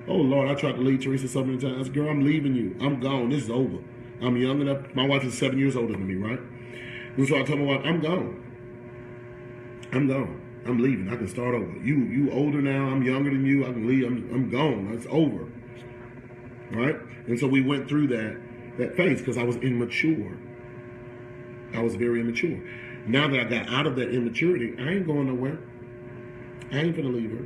Oh Lord, I tried to leave Teresa so many times. Girl, I'm leaving you. I'm gone. This is over. I'm young enough. My wife is 7 years older than me, right? And so I told my wife, I'm gone. I'm gone. I'm leaving. I can start over. You older now. I'm younger than you. I can leave. I'm gone. It's over. Right? And so we went through that phase because I was immature. I was very immature. Now that I got out of that immaturity, I ain't going nowhere. I ain't gonna leave her.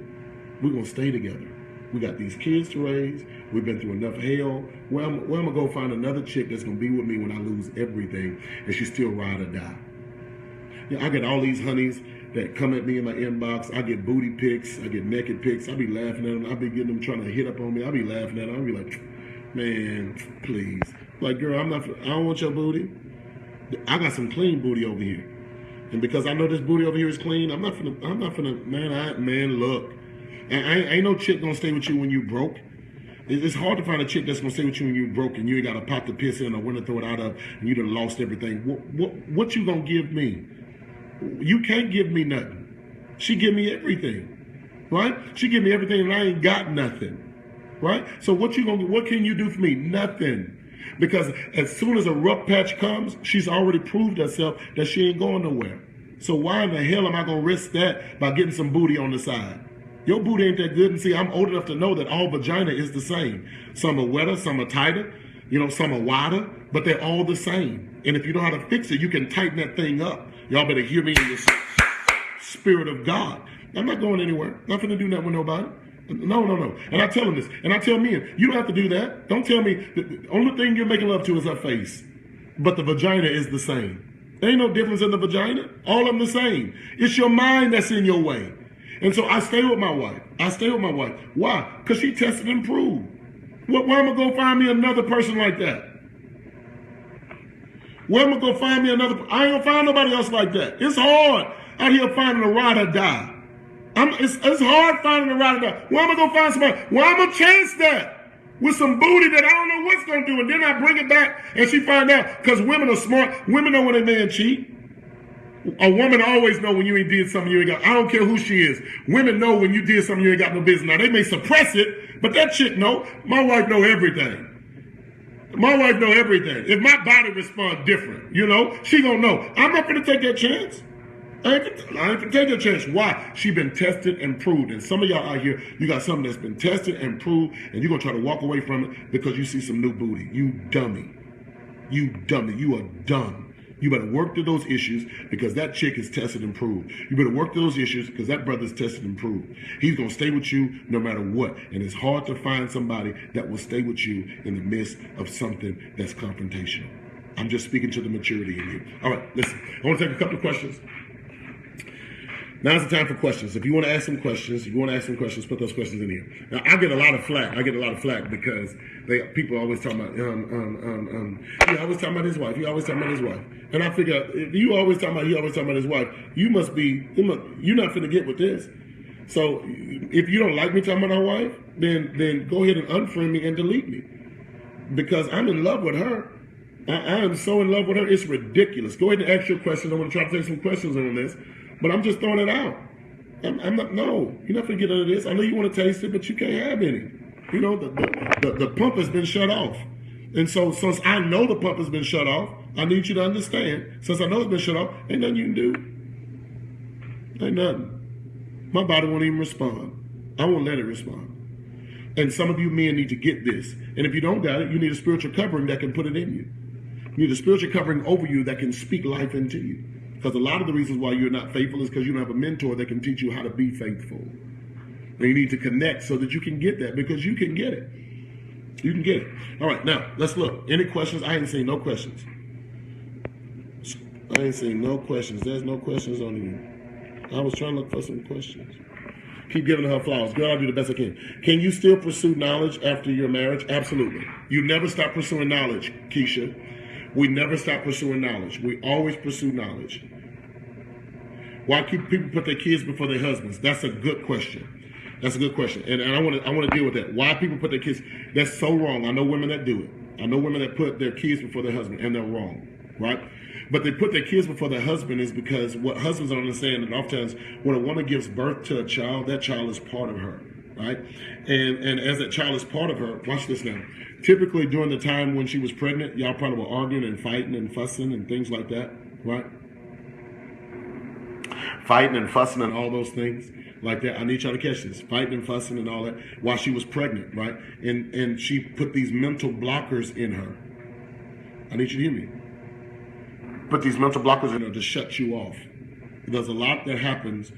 We're gonna stay together. We got these kids to raise. We've been through enough hell. Where I'm gonna go find another chick that's gonna be with me when I lose everything, and she still ride or die. I get all these honeys that come at me in my inbox. I get booty pics. I get naked pics. I be laughing at them. I be getting them trying to hit up on me. I be laughing at them. I be like, man, please. Like, girl, I don't want your booty. I got some clean booty over here. And because I know this booty over here is clean, I'm not finna, man, look. Ain't no chick gonna stay with you when you broke. It's hard to find a chick that's gonna stay with you when you broke and you ain't gotta pop the piss in or when to throw it out of and you done lost everything. What you gonna give me? You can't give me nothing. She give me everything, right? She give me everything and I ain't got nothing, right? So what can you do for me? Nothing. Because as soon as a rough patch comes, she's already proved herself that she ain't going nowhere. So why in the hell am I going to risk that by getting some booty on the side? Your booty ain't that good. And see, I'm old enough to know that all vagina is the same. Some are wetter, some are tighter, some are wider, but they're all the same. And if you know how to fix it, you can tighten that thing up. Y'all better hear me in the spirit of God. I'm not going anywhere. I'm not going to do that with nobody. No. And I tell them this. And I tell men, you don't have to do that. Don't tell me. The only thing you're making love to is her face. But the vagina is the same. There ain't no difference in the vagina. All of them the same. It's your mind that's in your way. And so I stay with my wife. Why? Because she tested and proved. Where am I going to find me another person like that? Where am I going to find me another? I ain't going to find nobody else like that. It's hard out here finding a ride or die. It's hard finding a ride or die. Where am I going to find somebody? Why am I going to chance that? With some booty that I don't know what's going to do. And then I bring it back and she find out. Because women are smart. Women know when a man cheat. A woman always know when you ain't did something you ain't got. I don't care who she is. Women know when you did something you ain't got no business. Now, they may suppress it, but that chick know. My wife know everything. My wife know everything. If my body responds different, she gonna know. I'm not gonna take that chance. I ain't gonna take that chance. Why? She been tested and proved. And some of y'all out here, you got something that's been tested and proved, and you're gonna try to walk away from it because you see some new booty. You dummy. You are dumb. You better work through those issues because that chick is tested and proved. You better work through those issues because that brother's tested and proved. He's going to stay with you no matter what. And it's hard to find somebody that will stay with you in the midst of something that's confrontational. I'm just speaking to the maturity in you. All right, listen. I want to take a couple of questions. Now's the time for questions. If you want to ask some questions, put those questions in here. Now, I get a lot of flack. Because people always talking about, he always talking about his wife. And I figure, if you always talking about his wife, you're not finna get with this. So if you don't like me talking about our wife, then go ahead and unfriend me and delete me. Because I'm in love with her. I am so in love with her, it's ridiculous. Go ahead and ask your questions. I'm going to try to take some questions on this. But I'm just throwing it out. I'm not, no, you're not going to get into this. I know you want to taste it, but you can't have any. You know, the pump has been shut off. And so since I know the pump has been shut off, I need you to understand, since I know it's been shut off, ain't nothing you can do. Ain't nothing. My body won't even respond. I won't let it respond. And some of you men need to get this. And if you don't got it, you need a spiritual covering that can put it in you. You need a spiritual covering over you that can speak life into you. Because a lot of the reasons why you're not faithful is because you don't have a mentor that can teach you how to be faithful. And you need to connect so that you can get that, because you can get it. You can get it. All right, now, let's look. Any questions? I ain't seen no questions. There's no questions on you. I was trying to look for some questions. Keep giving her flowers. Girl, I'll do the best I can. Can you still pursue knowledge after your marriage? Absolutely. You never stop pursuing knowledge, Keisha. We never stop pursuing knowledge. We always pursue knowledge. Why people put their kids before their husbands? That's a good question. And I want to deal with that. Why people put their kids? That's so wrong. I know women that do it. I know women that put their kids before their husband, and they're wrong, right? But they put their kids before their husband is because what husbands don't understand, and oftentimes when a woman gives birth to a child, that child is part of her, right? And as that child is part of her, watch this now. Typically during the time when she was pregnant, y'all probably were arguing and fighting and fussing and things like that, right? Fighting and fussing and all those things like that. I need y'all to catch this. Fighting and fussing and all that while she was pregnant, right? And she put these mental blockers in her. I need you to hear me. Put these mental blockers in her to shut you off. There's a lot that happens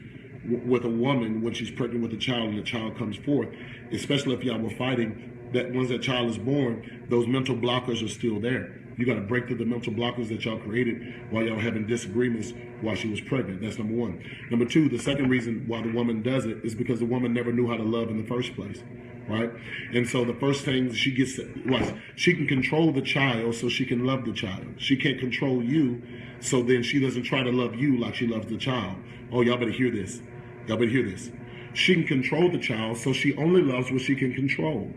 with a woman when she's pregnant with a child and the child comes forth, especially if y'all were fighting, that once that child is born, those mental blockers are still there. You got to break through the mental blockers that y'all created while y'all having disagreements while she was pregnant. That's number one. Number two, the second reason why the woman does it is because the woman never knew how to love in the first place, right? And so the first thing she gets was she can control the child so she can love the child. She can't control you, so then she doesn't try to love you like she loves the child. Oh, y'all better hear this. Y'all better hear this. She can control the child, so she only loves what she can control.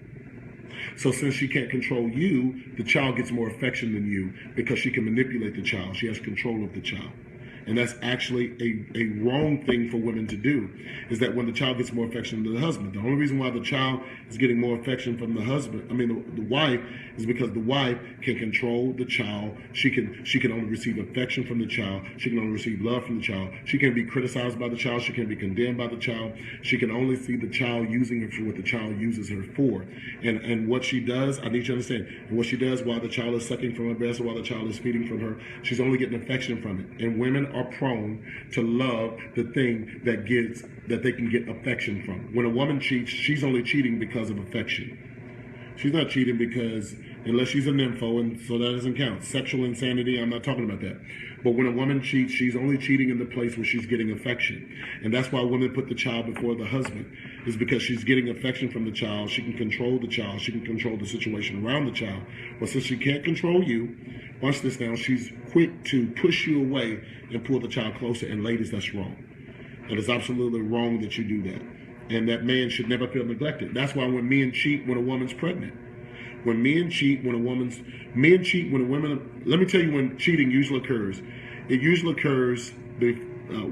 So since she can't control you, the child gets more affection than you because she can manipulate the child. She has control of the child. And that's actually a wrong thing for women to do, is that when the child gets more affection than the husband. The only reason why the child is getting more affection from the husband, the wife, is because the wife can control the child. She can only receive affection from the child. She can only receive love from the child. She can be criticized by the child. She can be condemned by the child. She can only see the child using her for what the child uses her for. And what she does, I need you to understand, and what she does while the child is sucking from her breast or while the child is feeding from her, she's only getting affection from it. And women are prone to love the thing that they can get affection from. When a woman cheats, she's only cheating because of affection. She's not cheating because, unless she's a nympho, and so that doesn't count. Sexual insanity, I'm not talking about that. But when a woman cheats, she's only cheating in the place where she's getting affection. And that's why women put the child before the husband, is because she's getting affection from the child. She can control the child. She can control the situation around the child. But since she can't control you, watch this now, she's quick to push you away and pull the child closer. And ladies, that's wrong. It is absolutely wrong that you do that. And that man should never feel neglected. That's why when men cheat when a woman's pregnant. When men cheat when a woman, let me tell you when cheating usually occurs. It usually occurs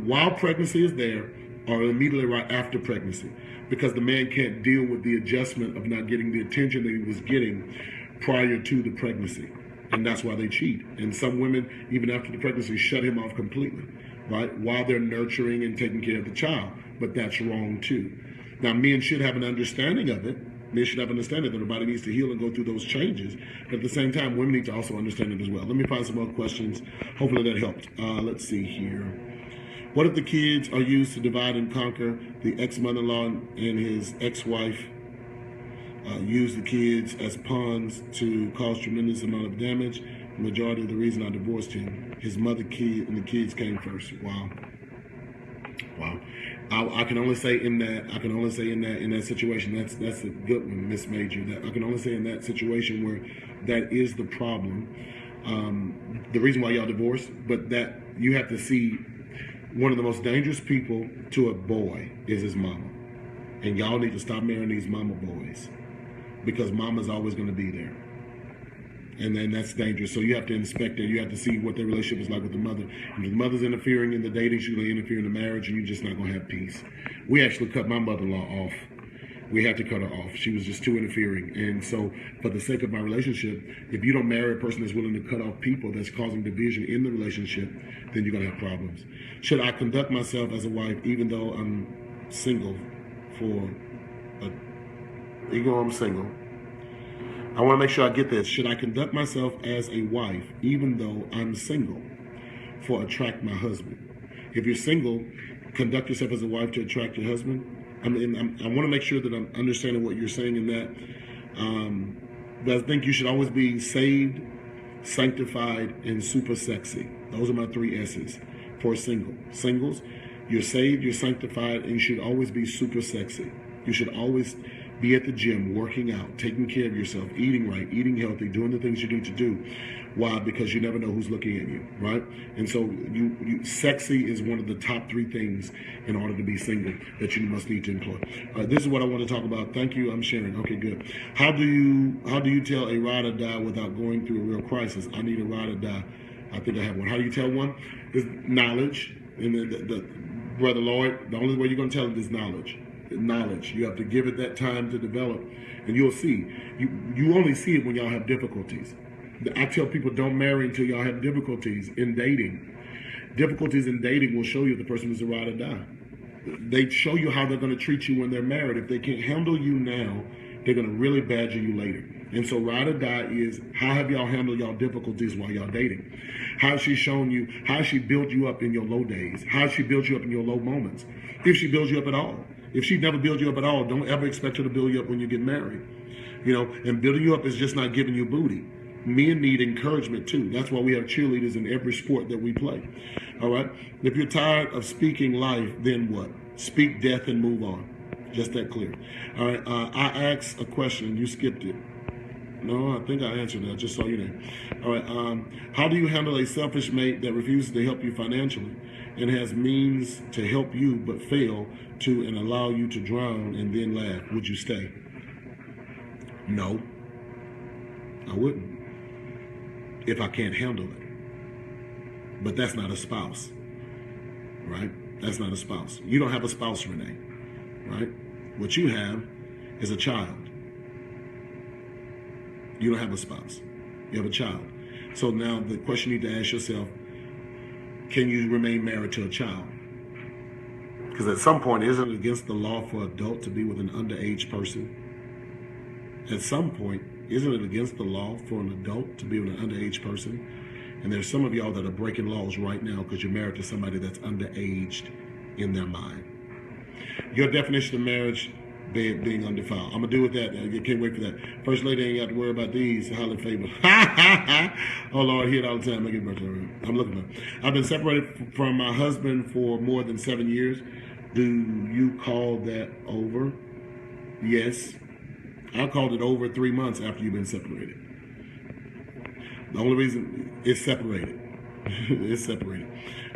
while pregnancy is there or immediately right after pregnancy, because the man can't deal with the adjustment of not getting the attention that he was getting prior to the pregnancy. And that's why they cheat. And some women, even after the pregnancy, shut him off completely, right? While they're nurturing and taking care of the child. But that's wrong too. Now, men should have an understanding of it. Men should have an understanding that everybody needs to heal and go through those changes. But at the same time, women need to also understand it as well. Let me find some more questions. Hopefully that helped. Let's see here. What if the kids are used to divide and conquer? The ex-mother-in-law and his ex-wife use the kids as pawns to cause tremendous amount of damage. The majority of the reason I divorced him, his mother, kid, and the kids came first. Wow. Wow. I can only say in that situation, that's a good one, Miss Major. That I can only say in that situation where that is the problem, the reason why y'all divorced, but that you have to see one of the most dangerous people to a boy is his mama, and y'all need to stop marrying these mama boys because mama's always going to be there. And then that's dangerous. So you have to inspect it. You have to see what their relationship is like with the mother. If the mother's interfering in the dating, she's going to interfere in the marriage, and you're just not going to have peace. We actually cut my mother-in-law off. We had to cut her off. She was just too interfering. And so for the sake of my relationship, if you don't marry a person that's willing to cut off people that's causing division in the relationship, then you're going to have problems. Should I conduct myself as a wife even though I'm single I'm single? I want to make sure I get this. Should I conduct myself as a wife even though I'm single for attract my husband? If you're single, conduct yourself as a wife to attract your husband. I want to make sure that I'm understanding what you're saying in that. But I think you should always be saved, sanctified, and super sexy. Those are my 3 S's for single. Singles, you're saved, you're sanctified, and you should always be super sexy. You should always be at the gym, working out, taking care of yourself, eating right, eating healthy, doing the things you need to do. Why? Because you never know who's looking at you, right? And so sexy is one of the top 3 things in order to be single that you must need to employ. This is what I want to talk about. Thank you. I'm sharing. Okay, good. How do you tell a ride or die without going through a real crisis? I need a ride or die. I think I have one. How do you tell one? Is knowledge. And the Brother Lloyd, the only way you're going to tell it is knowledge. Knowledge. You have to give it that time to develop, and you'll see. You only see it when y'all have difficulties. I tell people don't marry until y'all have difficulties in dating. Difficulties in dating will show you if the person is a ride or die. They show you how they're going to treat you when they're married. If they can't handle you now, they're going to really badger you later. And so ride or die is how have y'all handled y'all difficulties while y'all dating? How has she shown you, how has she built you up in your low days? How has she built you up in your low moments? If she builds you up at all. If she never builds you up at all, don't ever expect her to build you up when you get married. And building you up is just not giving you booty. Men need encouragement too. That's why we have cheerleaders in every sport that we play. All right? If you're tired of speaking life, then what? Speak death and move on. Just that clear. All right. I asked a question. You skipped it. No, I think I answered that. I just saw your name. All right. How do you handle a selfish mate that refuses to help you financially and has means to help you but fail to and allow you to drown and then laugh? Would you stay? No, I wouldn't. If I can't handle it. But that's not a spouse, right? That's not a spouse. You don't have a spouse, Renee, right? What you have is a child. You don't have a spouse. You have a child. So now the question you need to ask yourself, can you remain married to a child? Because at some point, isn't it against the law for an adult to be with an underage person? At some point, isn't it against the law for an adult to be with an underage person? And there's some of y'all that are breaking laws right now because you're married to somebody that's underaged in their mind. Your definition of marriage being undefiled. I'm going to do with that. I can't wait for that. First lady ain't got to worry about these. Highly favored. Oh, Lord, I hear it all the time. I'm looking at it. I've been separated from my husband for more than 7 years. Do you call that over? Yes. I called it over 3 months after you've been separated. The only reason it's separated. It's separated.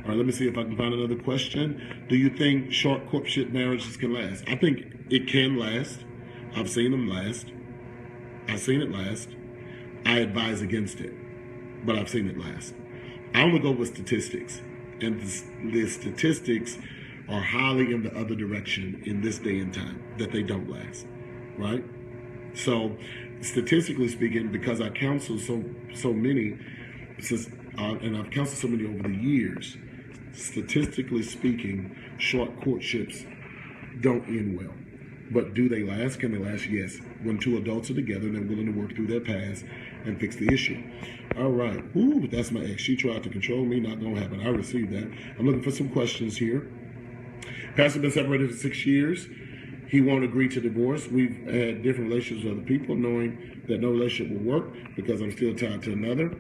All right, let me see if I can find another question. Do you think short courtship marriages can last? I think it can last. I've seen them last. I've seen it last. I advise against it, but I've seen it last. I only go with statistics, and the statistics are highly in the other direction in this day and time, that they don't last, right? So, statistically speaking, because I counsel so many, and I've counseled so many over the years, statistically speaking, short courtships don't end well. But do they last? Can they last? Yes. When 2 adults are together and they're willing to work through their past and fix the issue. All right. Ooh, that's my ex. She tried to control me. Not going to happen. I received that. I'm looking for some questions here. Pastor been separated for 6 years. He won't agree to divorce. We've had different relationships with other people, knowing that no relationship will work because I'm still tied to another.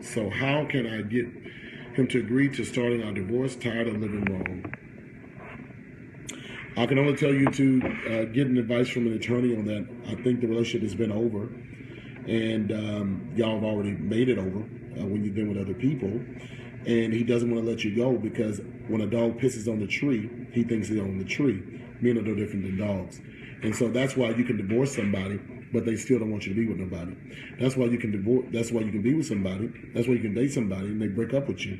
So how can I get him to agree to starting our divorce? Tired of living wrong. I can only tell you to get an advice from an attorney on that. I think the relationship has been over, and y'all have already made it over when you've been with other people. And he doesn't want to let you go because when a dog pisses on the tree, he thinks he's on the tree. Men are no different than dogs. And so that's why you can divorce somebody, but they still don't want you to be with nobody. That's why you can divorce. That's why you can be with somebody. That's why you can date somebody, and they break up with you.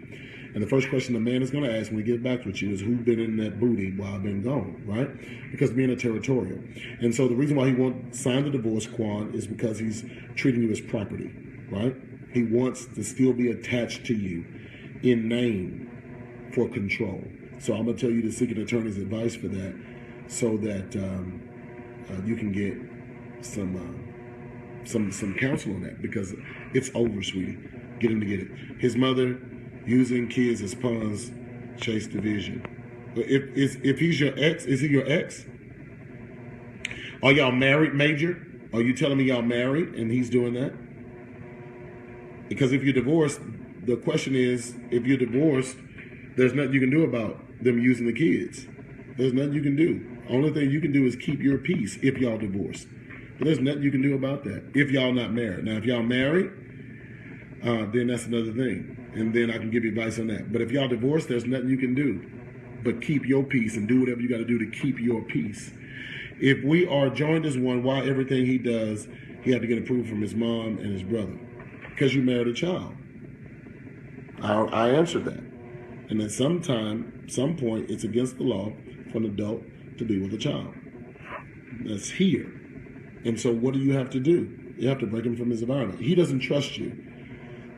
And the first question the man is going to ask when he gets back with you is, who's been in that booty while I've been gone, right? Because men are territorial. And so the reason why he won't sign the divorce, Quan, is because he's treating you as property, right? He wants to still be attached to you in name for control. So I'm going to tell you to seek an attorney's advice for that so that you can get some counsel on that, because it's over, sweetie. Get him to get it. His mother using kids as pawns, chase division. If he's your ex, is he your ex? Are y'all married, Major? Are you telling me y'all married and he's doing that? Because if you're divorced, the question is, if you're divorced, there's nothing you can do about them using the kids. There's nothing you can do. Only thing you can do is keep your peace if y'all divorced. But there's nothing you can do about that if y'all not married. Now, if y'all married, then that's another thing. And then I can give you advice on that. But if y'all divorced, there's nothing you can do but keep your peace and do whatever you got to do to keep your peace. If we are joined as one, why everything he does, he had to get approval from his mom and his brother? Because you married a child. I answered that. And at some point, it's against the law for an adult to be with a child. That's here. And so what do you have to do? You have to break him from his environment. He doesn't trust you,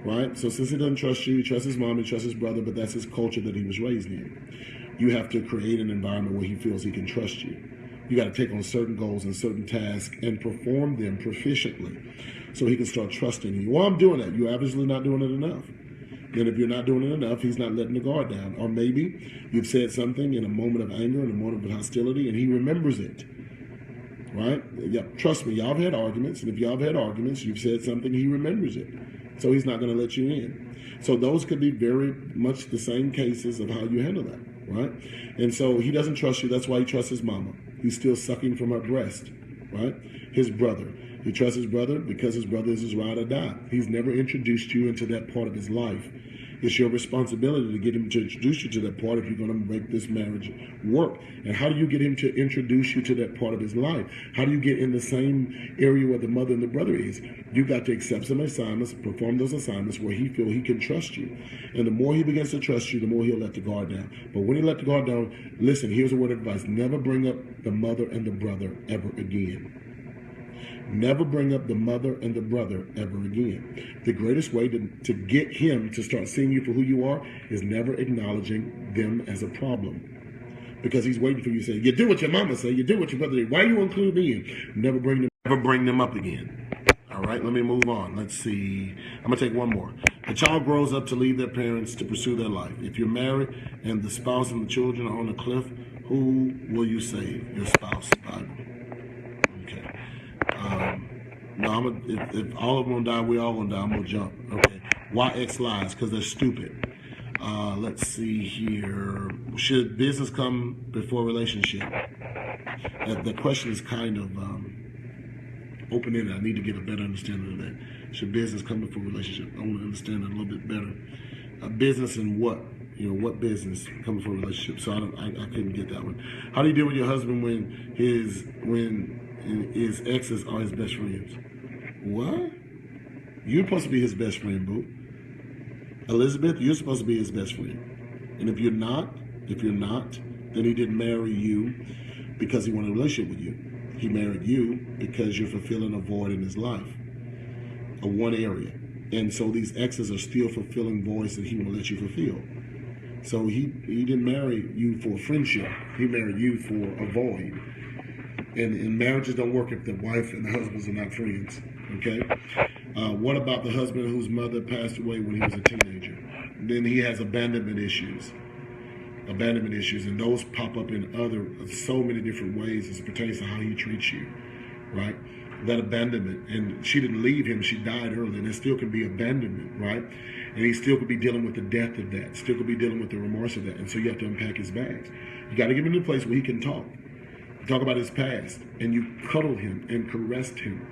right? So since he doesn't trust you, he trusts his mom, he trusts his brother, but that's his culture that he was raised in. You have to create an environment where he feels he can trust you. You got to take on certain goals and certain tasks and perform them proficiently so he can start trusting you. Well, I'm doing that. You're obviously not doing it enough. And if you're not doing it enough, he's not letting the guard down. Or maybe you've said something in a moment of anger, in a moment of hostility, and he remembers it. Right? Yeah, trust me, y'all have had arguments, and if y'all have had arguments, you've said something, he remembers it. So he's not going to let you in. So those could be very much the same cases of how you handle that, right? And so he doesn't trust you. That's why he trusts his mama. He's still sucking from her breast, right? His brother. He trusts his brother because his brother is his ride or die. He's never introduced you into that part of his life. It's your responsibility to get him to introduce you to that part if you're going to make this marriage work. And how do you get him to introduce you to that part of his life? How do you get in the same area where the mother and the brother is? You got to accept some assignments, perform those assignments where he feels he can trust you. And the more he begins to trust you, the more he'll let the guard down. But when he let the guard down, listen, here's a word of advice. Never bring up the mother and the brother ever again. Never bring up the mother and the brother ever again. The greatest way to get him to start seeing you for who you are is never acknowledging them as a problem. Because he's waiting for you to say, you do what your mama say, you do what your brother did. Why you include me in? Never bring them up again. All right, let me move on. Let's see. I'm going to take one more. The child grows up to leave their parents to pursue their life. If you're married and the spouse and the children are on the cliff, who will you save? Your spouse, Bible. Okay. No, if all of them die, we all gonna die. I'm gonna jump. Okay. Why X lies? Because they're stupid. Let's see here. Should business come before relationship? The question is kind of open-ended. I need to get a better understanding of that. Should business come before relationship? I want to understand it a little bit better. Business and what? You know, what business come before relationship? So I couldn't get that one. How do you deal with your husband when his exes are his best friends? What? You're supposed to be his best friend, boo. Elizabeth, you're supposed to be his best friend. And if you're not, then he didn't marry you because he wanted a relationship with you. He married you because you're fulfilling a void in his life, a one area. And so these exes are still fulfilling voids that he will let you fulfill. So he didn't marry you for friendship. He married you for a void. And marriages don't work if the wife and the husbands are not friends, okay? What about the husband whose mother passed away when he was a teenager? Then he has abandonment issues, and those pop up in so many different ways as it pertains to how he treats you, right? That abandonment, and she didn't leave him, she died early, and there still can be abandonment, right? And he still could be dealing with the death of that, still could be dealing with the remorse of that, and so you have to unpack his bags. You got to get him to a place where he can talk. talk about his past, and you cuddle him and caressed him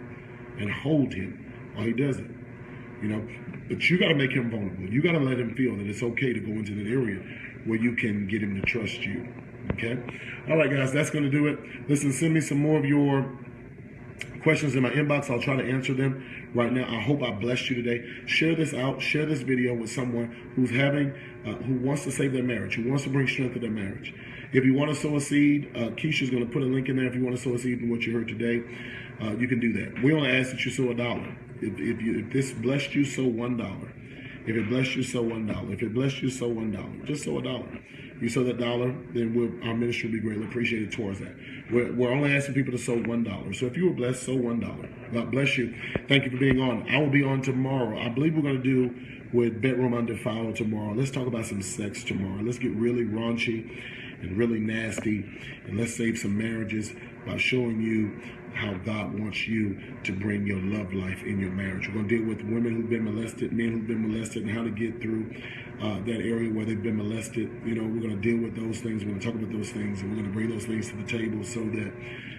and hold him while he does it. You know, but you got to make him vulnerable. You got to let him feel that it's okay to go into that area where you can get him to trust you. Okay? All right, guys, that's going to do it. Listen, send me some more of your questions in my inbox. I'll try to answer them right now. I hope I blessed you today. Share this out. Share this video with someone who's who wants to save their marriage, who wants to bring strength to their marriage. If you want to sow a seed, Keisha's going to put a link in there. If you want to sow a seed in what you heard today, you can do that. We only ask that you sow $1. If this blessed you, sow $1. If it blessed you, sow $1. If it blessed you, sow $1. Just sow $1. You sow that $1, then our ministry will be greatly appreciated towards that. We're only asking people to sow $1. So if you were blessed, sow $1. God bless you. Thank you for being on. I will be on tomorrow. I believe we're going to do with Bedroom Undefiled tomorrow. Let's talk about some sex tomorrow. Let's get really raunchy and really nasty, and let's save some marriages by showing you how God wants you to bring your love life in your marriage. We're going to deal with women who've been molested, men who've been molested, and how to get through that area where they've been molested. You know, we're going to deal with those things. We're going to talk about those things, and we're going to bring those things to the table so that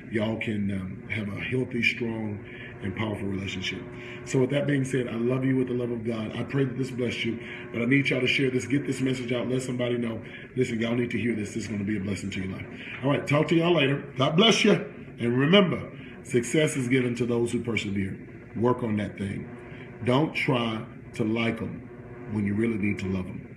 y'all can have a healthy, strong, and powerful relationship. So with that being said, I love you with the love of God. I pray that this blessed you, but I need y'all to share this, get this message out, let somebody know. Listen, y'all need to hear this. This is going to be a blessing to your life. All right, talk to y'all later. God bless you. And remember, success is given to those who persevere. Work on that thing. Don't try to like them when you really need to love them.